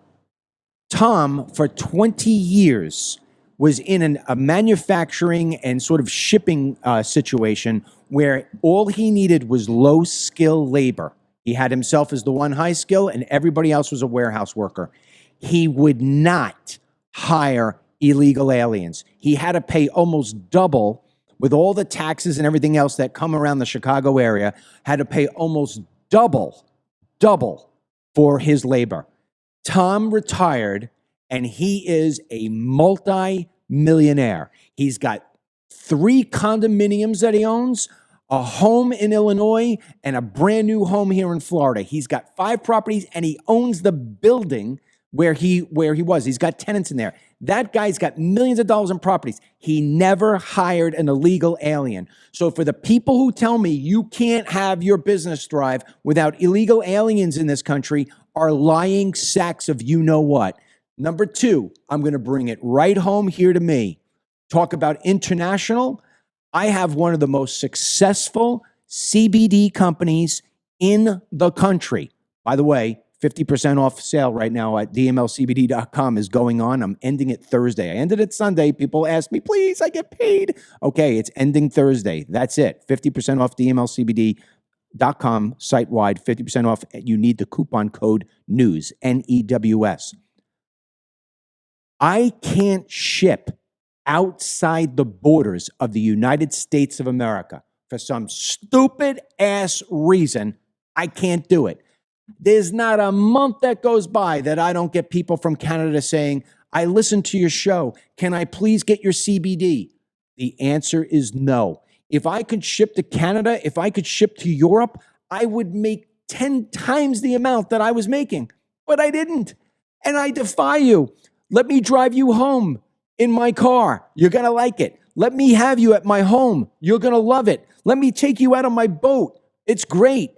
Tom, for 20 years, was in a manufacturing and sort of shipping situation where all he needed was low-skill labor. He had himself as the one high skill, and everybody else was a warehouse worker. He would not hire illegal aliens. He had to pay almost double with all the taxes and everything else that come around the Chicago area, had to pay almost double for his labor. Tom retired, and he is a multi-millionaire. He's got 3 condominiums that he owns, a home in Illinois, and a brand new home here in Florida. He's got 5 properties, and he owns the building where he was. He's got tenants in there. That guy's got millions of dollars in properties. He never hired an illegal alien. So for the people who tell me you can't have your business thrive without illegal aliens in this country are lying sacks of you know what. Number two, I'm going to bring it right home here to me. Talk about international. I have one of the most successful CBD companies in the country. By the way, 50% off sale right now at dmlcbd.com is going on. I'm ending it Thursday. I ended it Sunday. People ask me, please, I get paid. Okay, it's ending Thursday. That's it. 50% off dmlcbd.com site-wide, 50% off. You need the coupon code NEWS, N-E-W-S. I can't ship outside the borders of the United States of America. For some stupid ass reason, I can't do it. There's not a month that goes by that I don't get people from Canada saying, I listened to your show. Can I please get your CBD? The answer is no. If I could ship to Canada, if I could ship to Europe, I would make 10 times the amount that I was making, but I didn't. And I defy you. Let me drive you home in my car. You're going to like it. Let me have you at my home. You're going to love it. Let me take you out on my boat. It's great.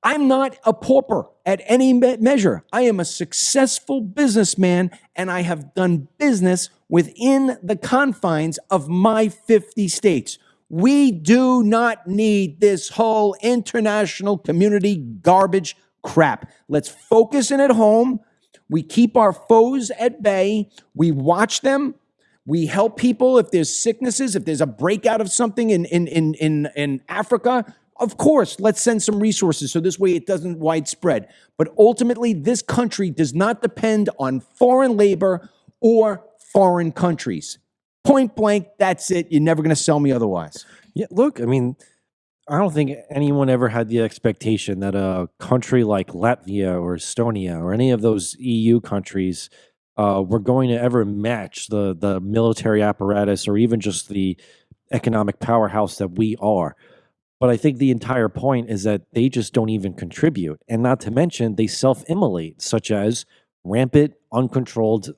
I'm not a pauper at any measure. I am a successful businessman, and I have done business within the confines of my 50 states. We do not need this whole international community garbage crap. Let's focus in at home. We keep our foes at bay. We watch them. We help people if there's sicknesses, if there's a breakout of something in Africa. Of course, let's send some resources so this way it doesn't widespread. But ultimately, this country does not depend on foreign labor or foreign countries. Point blank, that's it. You're never going to sell me otherwise. Yeah, look, I mean, I don't think anyone ever had the expectation that a country like Latvia or Estonia or any of those EU countries were going to ever match the military apparatus or even just the economic powerhouse that we are. But I think the entire point is that they just don't even contribute. And not to mention, they self-immolate, such as rampant, uncontrolled,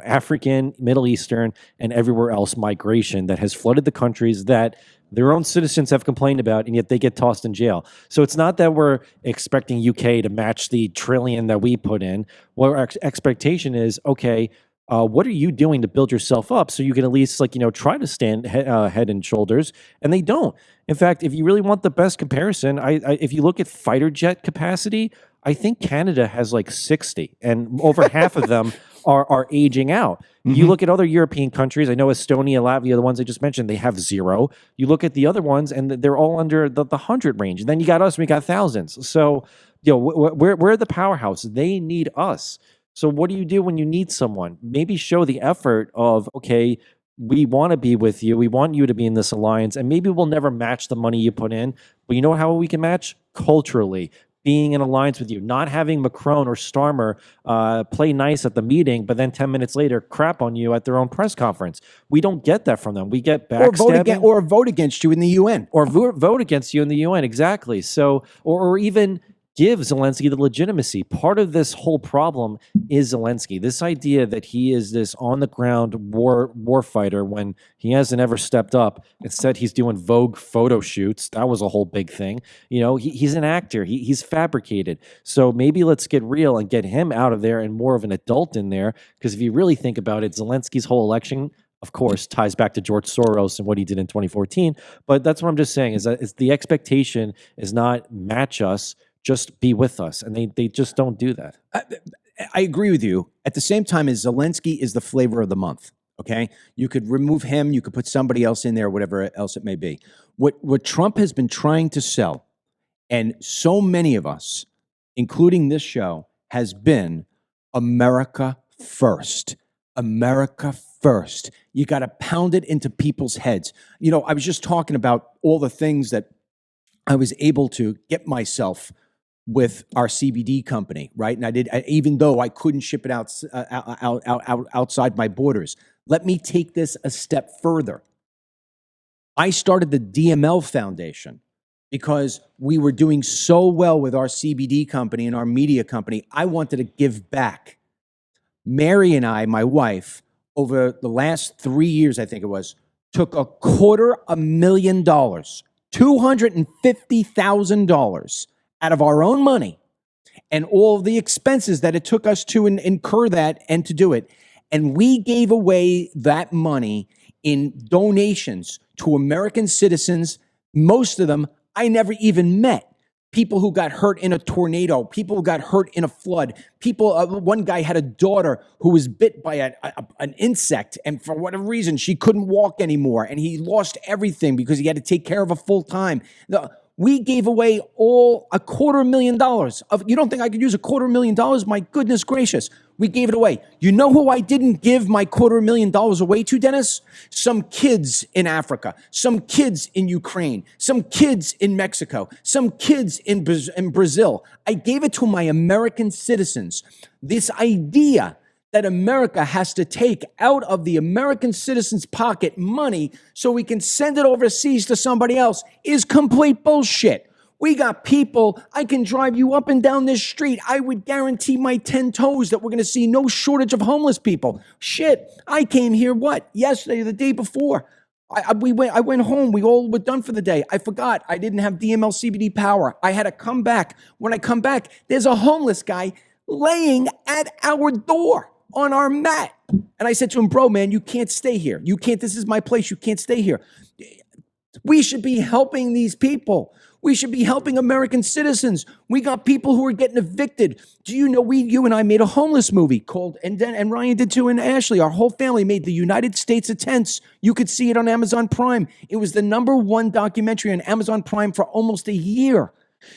African, Middle Eastern, and everywhere else migration that has flooded the countries that their own citizens have complained about, and yet they get tossed in jail. So it's not that we're expecting UK to match the trillion that we put in. What our expectation is, okay, what are you doing to build yourself up so you can at least try to stand head and shoulders? And they don't. In fact, if you really want the best comparison, if you look at fighter jet capacity, I think Canada has like 60, and over half of them are aging out. Mm-hmm. You look at other European countries, I know Estonia, Latvia, the ones I just mentioned, they have 0. You look at the other ones, and they're all under the 100 range. And then you got us, we got thousands. So, we're the powerhouse. They need us. So what do you do when you need someone? Maybe show the effort of, okay, we want to be with you. We want you to be in this alliance. And maybe we'll never match the money you put in. But you know how we can match? Culturally. Being in alliance with you. Not having Macron or Starmer play nice at the meeting, but then 10 minutes later crap on you at their own press conference. We don't get that from them. We get backstabbing. Or vote against you in the UN. Or vote against you in the UN, exactly. So, or even give Zelensky the legitimacy. Part of this whole problem is Zelensky. This idea that he is this on-the-ground war fighter when he hasn't ever stepped up. Instead, he's doing Vogue photo shoots. That was a whole big thing. He's an actor. He's fabricated. So maybe let's get real and get him out of there and more of an adult in there. Because if you really think about it, Zelensky's whole election, of course, ties back to George Soros and what he did in 2014. But that's what I'm just saying is that the expectation is not match us, just be with us. And they just don't do that. I agree with you. At the same time as Zelensky is the flavor of the month, okay? You could remove him, you could put somebody else in there, whatever else it may be. What Trump has been trying to sell, and so many of us, including this show, has been America first. America first. You got to pound it into people's heads. I was just talking about all the things that I was able to get myself with our CBD company, right? And I did, even though I couldn't ship it outside my borders. Let me take this a step further. I started the DML Foundation because we were doing so well with our CBD company and our media company. I wanted to give back. Mary and I, my wife, over the last 3 years, I think it was, took $250,000, $250,000 out of our own money and all the expenses that it took us to incur that and to do it. And we gave away that money in donations to American citizens, most of them I never even met. People who got hurt in a tornado, people who got hurt in a flood, people, one guy had a daughter who was bit by an insect, and for whatever reason, she couldn't walk anymore, and he lost everything because he had to take care of her full time. We gave away all $250,000. You don't think I could use $250,000? My goodness gracious. We gave it away. You know who I didn't give my $250,000 away to, Dennis? Some kids in Africa, some kids in Ukraine, some kids in Mexico, some kids in Brazil. I gave it to my American citizens. This idea that America has to take out of the American citizen's pocket money so we can send it overseas to somebody else is complete bullshit. We got people, I can drive you up and down this street. I would guarantee my 10 toes that we're going to see no shortage of homeless people. Shit, I came here, yesterday or the day before. I went home. We all were done for the day. I forgot. I didn't have DML CBD power. I had to come back. When I come back, there's a homeless guy laying at our door on our mat. And I said to him, bro, man, you can't stay here. You can't, this is my place. You can't stay here. We should be helping these people. We should be helping American citizens. We got people who are getting evicted. Do you know, you and I made a homeless movie called, and Ryan did too, and Ashley, our whole family made The United States of Tents. You could see it on Amazon Prime. It was the #1 documentary on Amazon Prime for almost a year.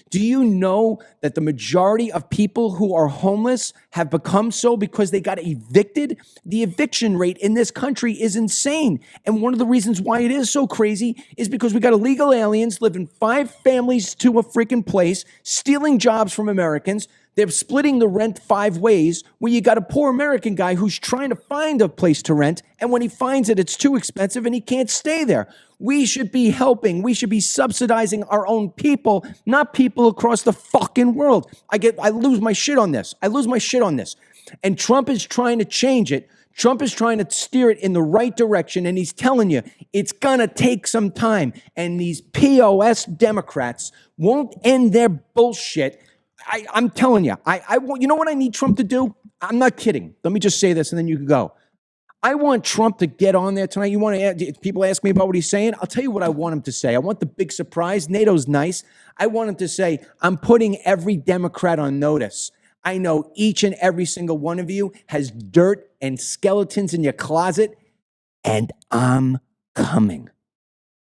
Do you know that the majority of people who are homeless have become so because they got evicted? The eviction rate in this country is insane. And one of the reasons why it is so crazy is because we got illegal aliens living 5 families to a freaking place, stealing jobs from Americans. They're splitting the rent 5 ways, where you got a poor American guy who's trying to find a place to rent, and when he finds it, it's too expensive and he can't stay there. We should be helping. We should be subsidizing our own people, not people across the fucking world. I lose my shit on this. And Trump is trying to change it. Trump is trying to steer it in the right direction, and he's telling you it's going to take some time. And these POS Democrats won't end their bullshit. I'm telling you, you know what I need Trump to do? I'm not kidding. Let me just say this, and then you can go. I want Trump to get on there tonight. You want to? People ask me about what he's saying. I'll tell you what I want him to say. I want the big surprise. NATO's nice. I want him to say, I'm putting every Democrat on notice. I know each and every single one of you has dirt and skeletons in your closet, and I'm coming.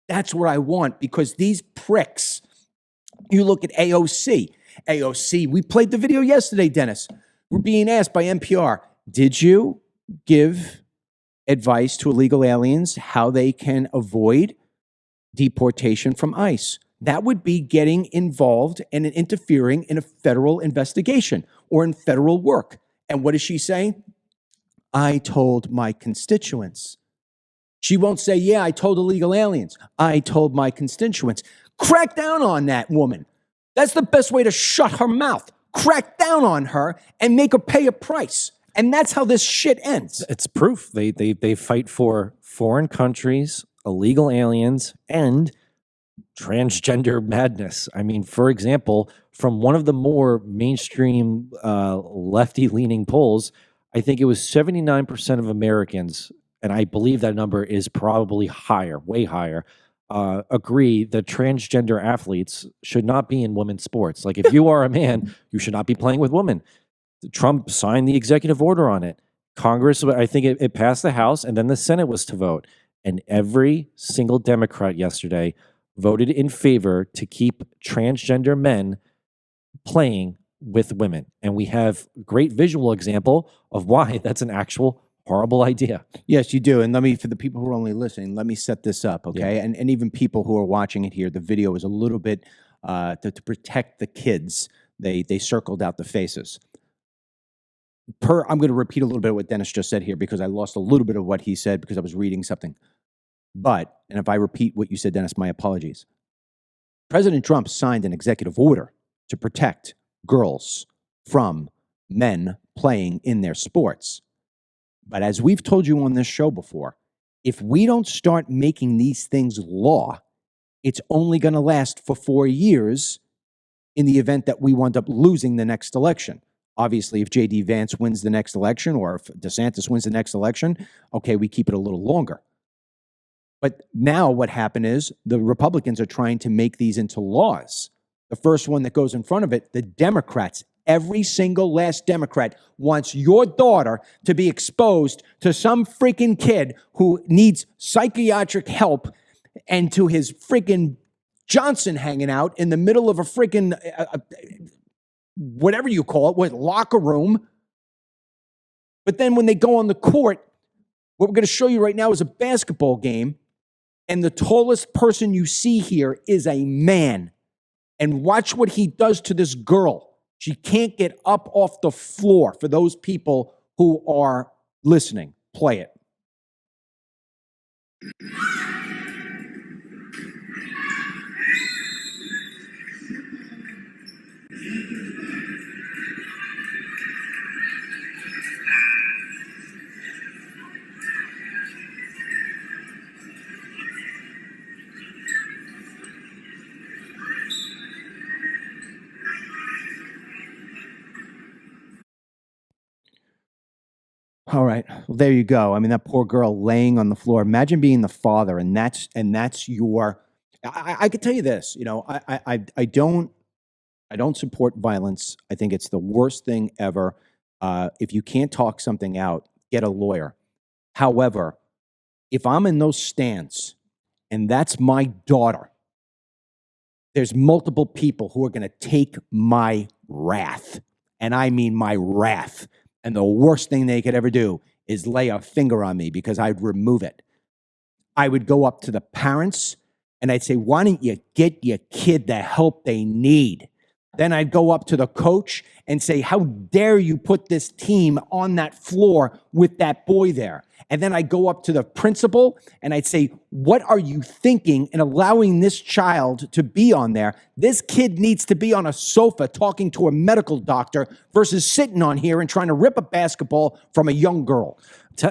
That's what I want, because these pricks, you look at AOC, we played the video yesterday, Dennis. We're being asked by NPR, did you give advice to illegal aliens how they can avoid deportation from ICE? That would be getting involved and interfering in a federal investigation or in federal work. And what does she say? I told my constituents. She won't say, yeah, I told illegal aliens. I told my constituents. Crack down on that woman. That's the best way to shut her mouth. Crack down on her and make her pay a price. And that's how this shit ends. It's proof. They fight for foreign countries, illegal aliens, and transgender madness. I mean, for example, from one of the more mainstream lefty-leaning polls, I think it was 79% of Americans, and I believe that number is probably higher, way higher, agree that transgender athletes should not be in women's sports. Like, if you are a man, you should not be playing with women. Trump signed the executive order on it. Congress, I think it passed the House, and then the Senate was to vote. And every single Democrat yesterday voted in favor to keep transgender men playing with women. And we have a great visual example of why that's an actual horrible idea. Yes, you do. And for the people who are only listening, let me set this up, okay? Yeah. And even people who are watching it here, the video is a little bit to protect the kids. They circled out the faces. I'm going to repeat a little bit of what Dennis just said here, because I lost a little bit of what he said because I was reading something. And if I repeat what you said, Dennis, my apologies. President Trump signed an executive order to protect girls from men playing in their sports. But as we've told you on this show before, if we don't start making these things law, it's only going to last for 4 years in the event that we wind up losing the next election. Obviously, if J.D. Vance wins the next election or if DeSantis wins the next election, okay, we keep it a little longer. But now what happened is the Republicans are trying to make these into laws. The first one that goes in front of it, the Democrats, every single last Democrat wants your daughter to be exposed to some freaking kid who needs psychiatric help and to his freaking Johnson hanging out in the middle of a freaking, whatever you call it, what, locker room. But then when they go on the court, what we're going to show you right now is a basketball game. And the tallest person you see here is a man. And watch what he does to this girl. She can't get up off the floor. For those people who are listening, play it. All right. Well, there you go. I mean, that poor girl laying on the floor. Imagine being the father, and that's your. I could tell you this. You know, I don't support violence. I think it's the worst thing ever. If you can't talk something out, get a lawyer. However, if I'm in those stands, and that's my daughter, there's multiple people who are going to take my wrath, and I mean my wrath. And the worst thing they could ever do is lay a finger on me because I'd remove it. I would go up to the parents and I'd say, why don't you get your kid the help they need? Then I'd go up to the coach and say, how dare you put this team on that floor with that boy there? And then I'd go up to the principal and I'd say, what are you thinking in allowing this child to be on there? This kid needs to be on a sofa talking to a medical doctor versus sitting on here and trying to rip a basketball from a young girl.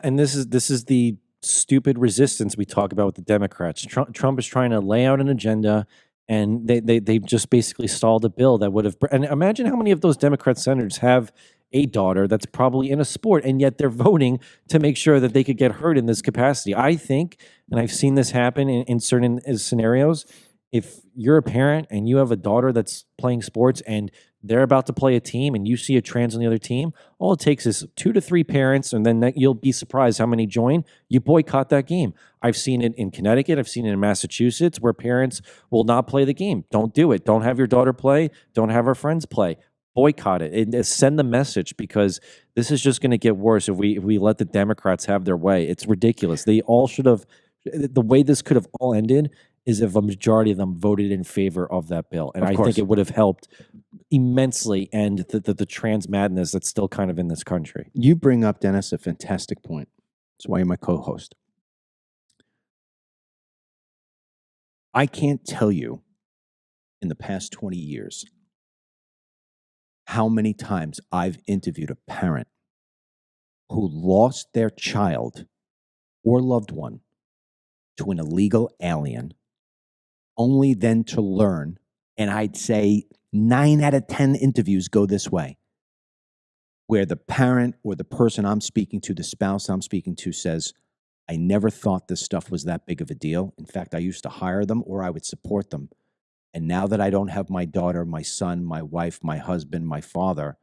And this is the stupid resistance we talk about with the Democrats. Trump is trying to lay out an agenda, and they just basically stalled a bill that would have. And imagine how many of those Democrat senators have a daughter that's probably in a sport, and yet they're voting to make sure that they could get hurt in this capacity. I think, and I've seen this happen in certain scenarios, if you're a parent and you have a daughter that's playing sports and they're about to play a team and you see a trans on the other team, all it takes is 2 to 3 parents, and then you'll be surprised how many join. You boycott that game. I've seen it in Connecticut. I've seen it in Massachusetts where parents will not play the game. Don't do it. Don't have your daughter play. Don't have her friends play. Boycott it and send the message, because this is just going to get worse if we let the Democrats have their way. It's ridiculous. They all should have. The way this could have all ended is if a majority of them voted in favor of that bill, and I think it would have helped immensely end the trans madness that's still kind of in this country. You bring up, Dennis, a fantastic point. That's why you're my co-host. I can't tell you in the past 20 years how many times I've interviewed a parent who lost their child or loved one to an illegal alien, only then to learn, and I'd say 9 out of 10 interviews go this way, where the parent or the person I'm speaking to, the spouse I'm speaking to, says, I never thought this stuff was that big of a deal. In fact, I used to hire them or I would support them. And now that I don't have my daughter, my son, my wife, my husband, my father,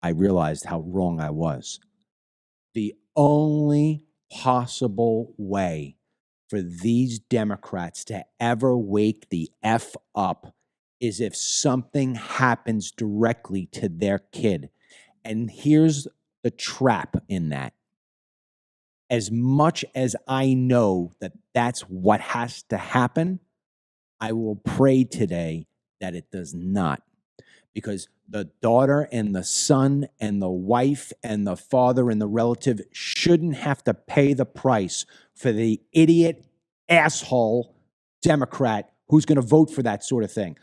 I realized how wrong I was. The only possible way for these Democrats to ever wake the F up is if something happens directly to their kid. And here's the trap in that. As much as I know that that's what has to happen, I will pray today that it does not, because the daughter and the son and the wife and the father and the relative shouldn't have to pay the price for the idiot asshole Democrat who's going to vote for that sort of thing.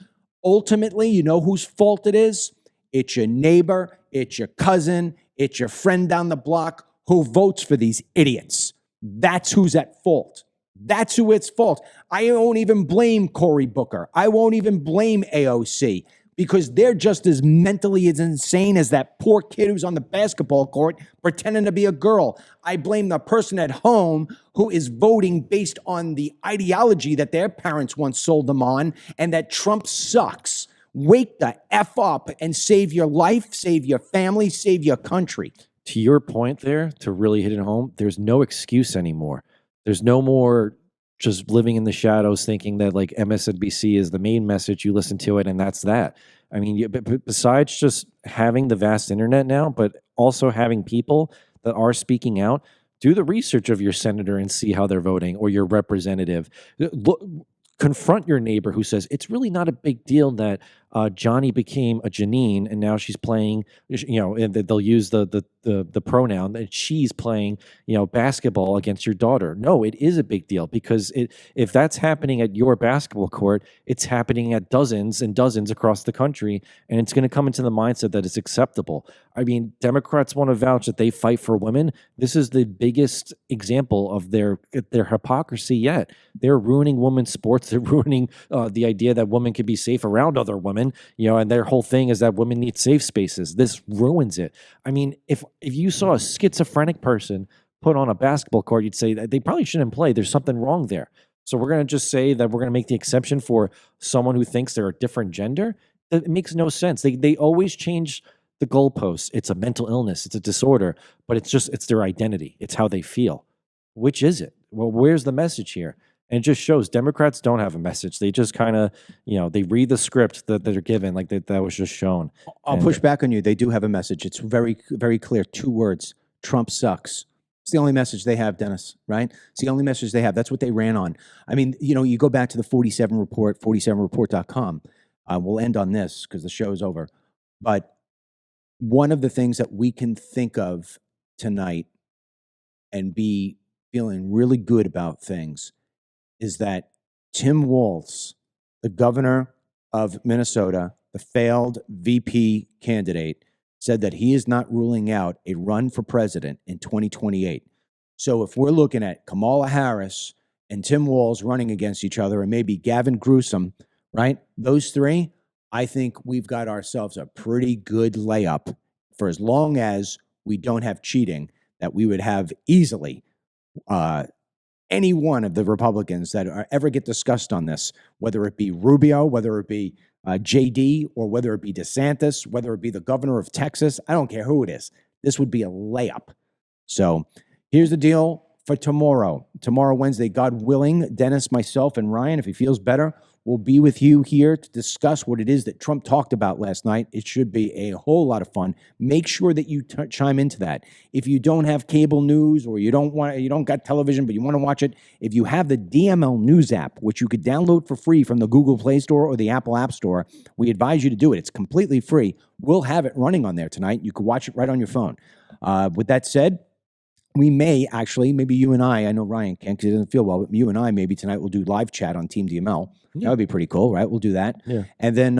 Ultimately, you know whose fault it is? It's your neighbor, it's your cousin, it's your friend down the block who votes for these idiots. That's who's at fault. That's who it's fault. I won't even blame Cory Booker. I won't even blame AOC because they're just as mentally as insane as that poor kid who's on the basketball court pretending to be a girl. I blame the person at home who is voting based on the ideology that their parents once sold them on and that Trump sucks. Wake the F up and save your life, save your family, save your country. To your point there, to really hit it home, there's no excuse anymore. There's no more just living in the shadows thinking that like MSNBC is the main message, you listen to it and that's that. I mean, besides just having the vast internet now, but also having people that are speaking out, do the research of your senator and see how they're voting or your representative. Confront your neighbor who says it's really not a big deal that Johnny became a Janine and now she's playing, and they'll use the pronoun that she's playing, basketball against your daughter. No, it is a big deal because if that's happening at your basketball court, it's happening at dozens and dozens across the country, and it's going to come into the mindset that it's acceptable. I mean, Democrats want to vouch that they fight for women. This is the biggest example of their hypocrisy yet. They're ruining women's sports. They're ruining the idea that women can be safe around other women, and their whole thing is that women need safe spaces. This ruins it. I mean, if you saw a schizophrenic person put on a basketball court, you'd say that they probably shouldn't play. There's something wrong there. So we're going to just say that we're going to make the exception for someone who thinks they're a different gender. It makes no sense. They always change the goalposts. It's a mental illness. It's a disorder, but it's their identity. It's how they feel. Which is it? Well, where's the message here? And it just shows Democrats don't have a message. They just kind of, they read the script that they're given, like that was just shown. I'll push back on you. They do have a message. It's very, very clear. 2 words. Trump sucks. It's the only message they have, Dennis, right? It's the only message they have. That's what they ran on. I mean, you go back to the 47 report, 47report.com. We'll end on this because the show is over. But one of the things that we can think of tonight and be feeling really good about things is that Tim Walz, the governor of Minnesota, the failed VP candidate, said that he is not ruling out a run for president in 2028. So if we're looking at Kamala Harris and Tim Walz running against each other and maybe Gavin Newsom, right? Those 3, I think we've got ourselves a pretty good layup for as long as we don't have cheating, that we would have easily any one of the Republicans that ever get discussed on this, whether it be Rubio, whether it be JD, or whether it be DeSantis, whether it be the governor of Texas, I don't care who it is. This would be a layup. So here's the deal for tomorrow. Tomorrow, Wednesday, God willing, Dennis, myself, and Ryan, if he feels better, will be with you here to discuss what it is that Trump talked about last night. It should be a whole lot of fun. Make sure that you chime into that. If you don't have cable news or you don't got television, but you want to watch it, if you have the DML News app, which you could download for free from the Google Play Store or the Apple App Store, we advise you to do it. It's completely free. We'll have it running on there tonight. You can watch it right on your phone. With that said, we may actually, maybe you and I know Ryan can't because he doesn't feel well, but you and I maybe tonight we'll do live chat on Team DML. That would be pretty cool, right? We'll do that. Yeah. And then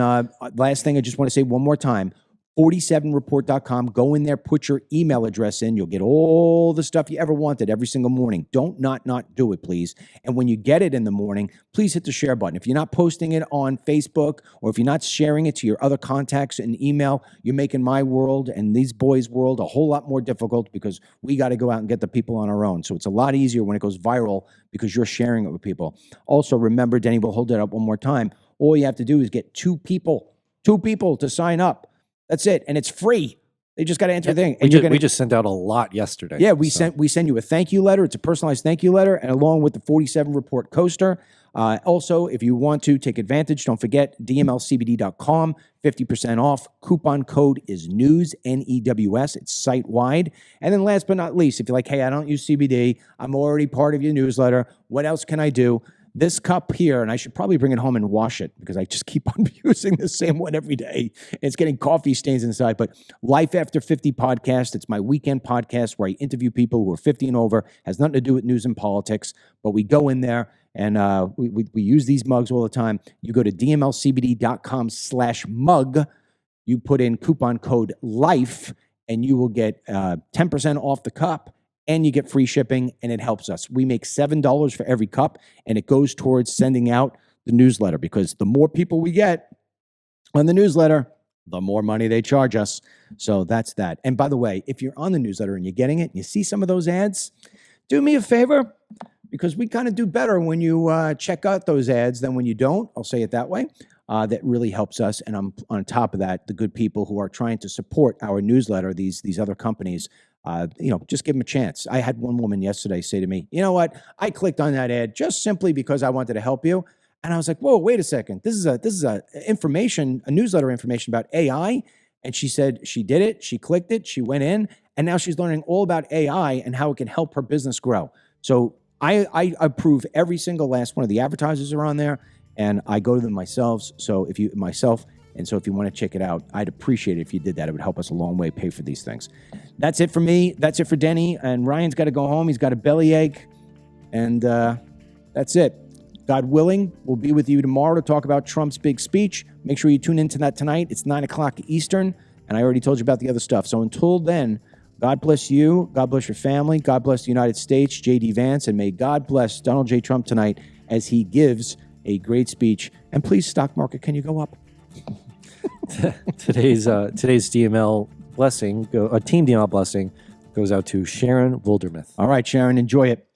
last thing I just want to say one more time, 47report.com. Go in there, put your email address in. You'll get all the stuff you ever wanted every single morning. Don't not do it, please. And when you get it in the morning, please hit the share button. If you're not posting it on Facebook or if you're not sharing it to your other contacts in email, you're making my world and these boys' world a whole lot more difficult because we got to go out and get the people on our own. So it's a lot easier when it goes viral because you're sharing it with people. Also, remember, Denny, we'll hold it up one more time. All you have to do is get 2 people to sign up. That's it, and it's free. They just got to enter the thing. And we just sent out a lot yesterday. Yeah, we send you a thank you letter. It's a personalized thank you letter, and along with the 47 Report coaster. Also, if you want to take advantage, don't forget dmlcbd.com, 50% off. Coupon code is news, NEWS. It's site-wide. And then last but not least, if you're like, hey, I don't use CBD. I'm already part of your newsletter. What else can I do? This cup here, and I should probably bring it home and wash it because I just keep on using the same one every day. It's getting coffee stains inside. But Life After 50 podcast, it's my weekend podcast where I interview people who are 50 and over. Has nothing to do with news and politics, but we go in there and we use these mugs all the time. You go to dmlcbd.com/mug. You put in coupon code LIFE, and you will get 10% off the cup. and you get free shipping, and it helps us. We make $7 for every cup, and it goes towards sending out the newsletter, because the more people we get on the newsletter, the more money they charge us. So that's that. And by the way, if you're on the newsletter and you're getting it and you see some of those ads, do me a favor, because we kind of do better when you check out those ads than when you don't. I'll say it that way. That really helps us. And on top of that, the good people who are trying to support our newsletter, these other companies, just give them a chance. I had one woman yesterday say to me, you know what? I clicked on that ad just simply because I wanted to help you. And I was like, whoa, wait a second. This is a newsletter information about AI. And she said she did it. She clicked it. She went in, and now she's learning all about AI and how it can help her business grow. So I approve every single last one of the advertisers are on there, and I go to them myself. So if you want to check it out, I'd appreciate it if you did that. It would help us a long way pay for these things. That's it for me. That's it for Denny. And Ryan's got to go home. He's got a bellyache. And that's it. God willing, we'll be with you tomorrow to talk about Trump's big speech. Make sure you tune into that tonight. It's 9 o'clock Eastern. And I already told you about the other stuff. So until then, God bless you. God bless your family. God bless the United States, J.D. Vance. And may God bless Donald J. Trump tonight as he gives a great speech. And please, stock market, can you go up? Today's DML blessing, a team DML blessing, goes out to Sharon Wildermuth. All right, Sharon, enjoy it.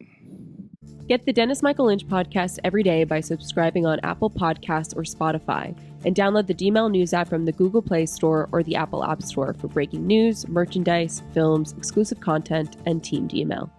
Get the Dennis Michael Lynch podcast every day by subscribing on Apple Podcasts or Spotify, and download the DML News app from the Google Play Store or the Apple App Store for breaking news, merchandise, films, exclusive content, and Team DML.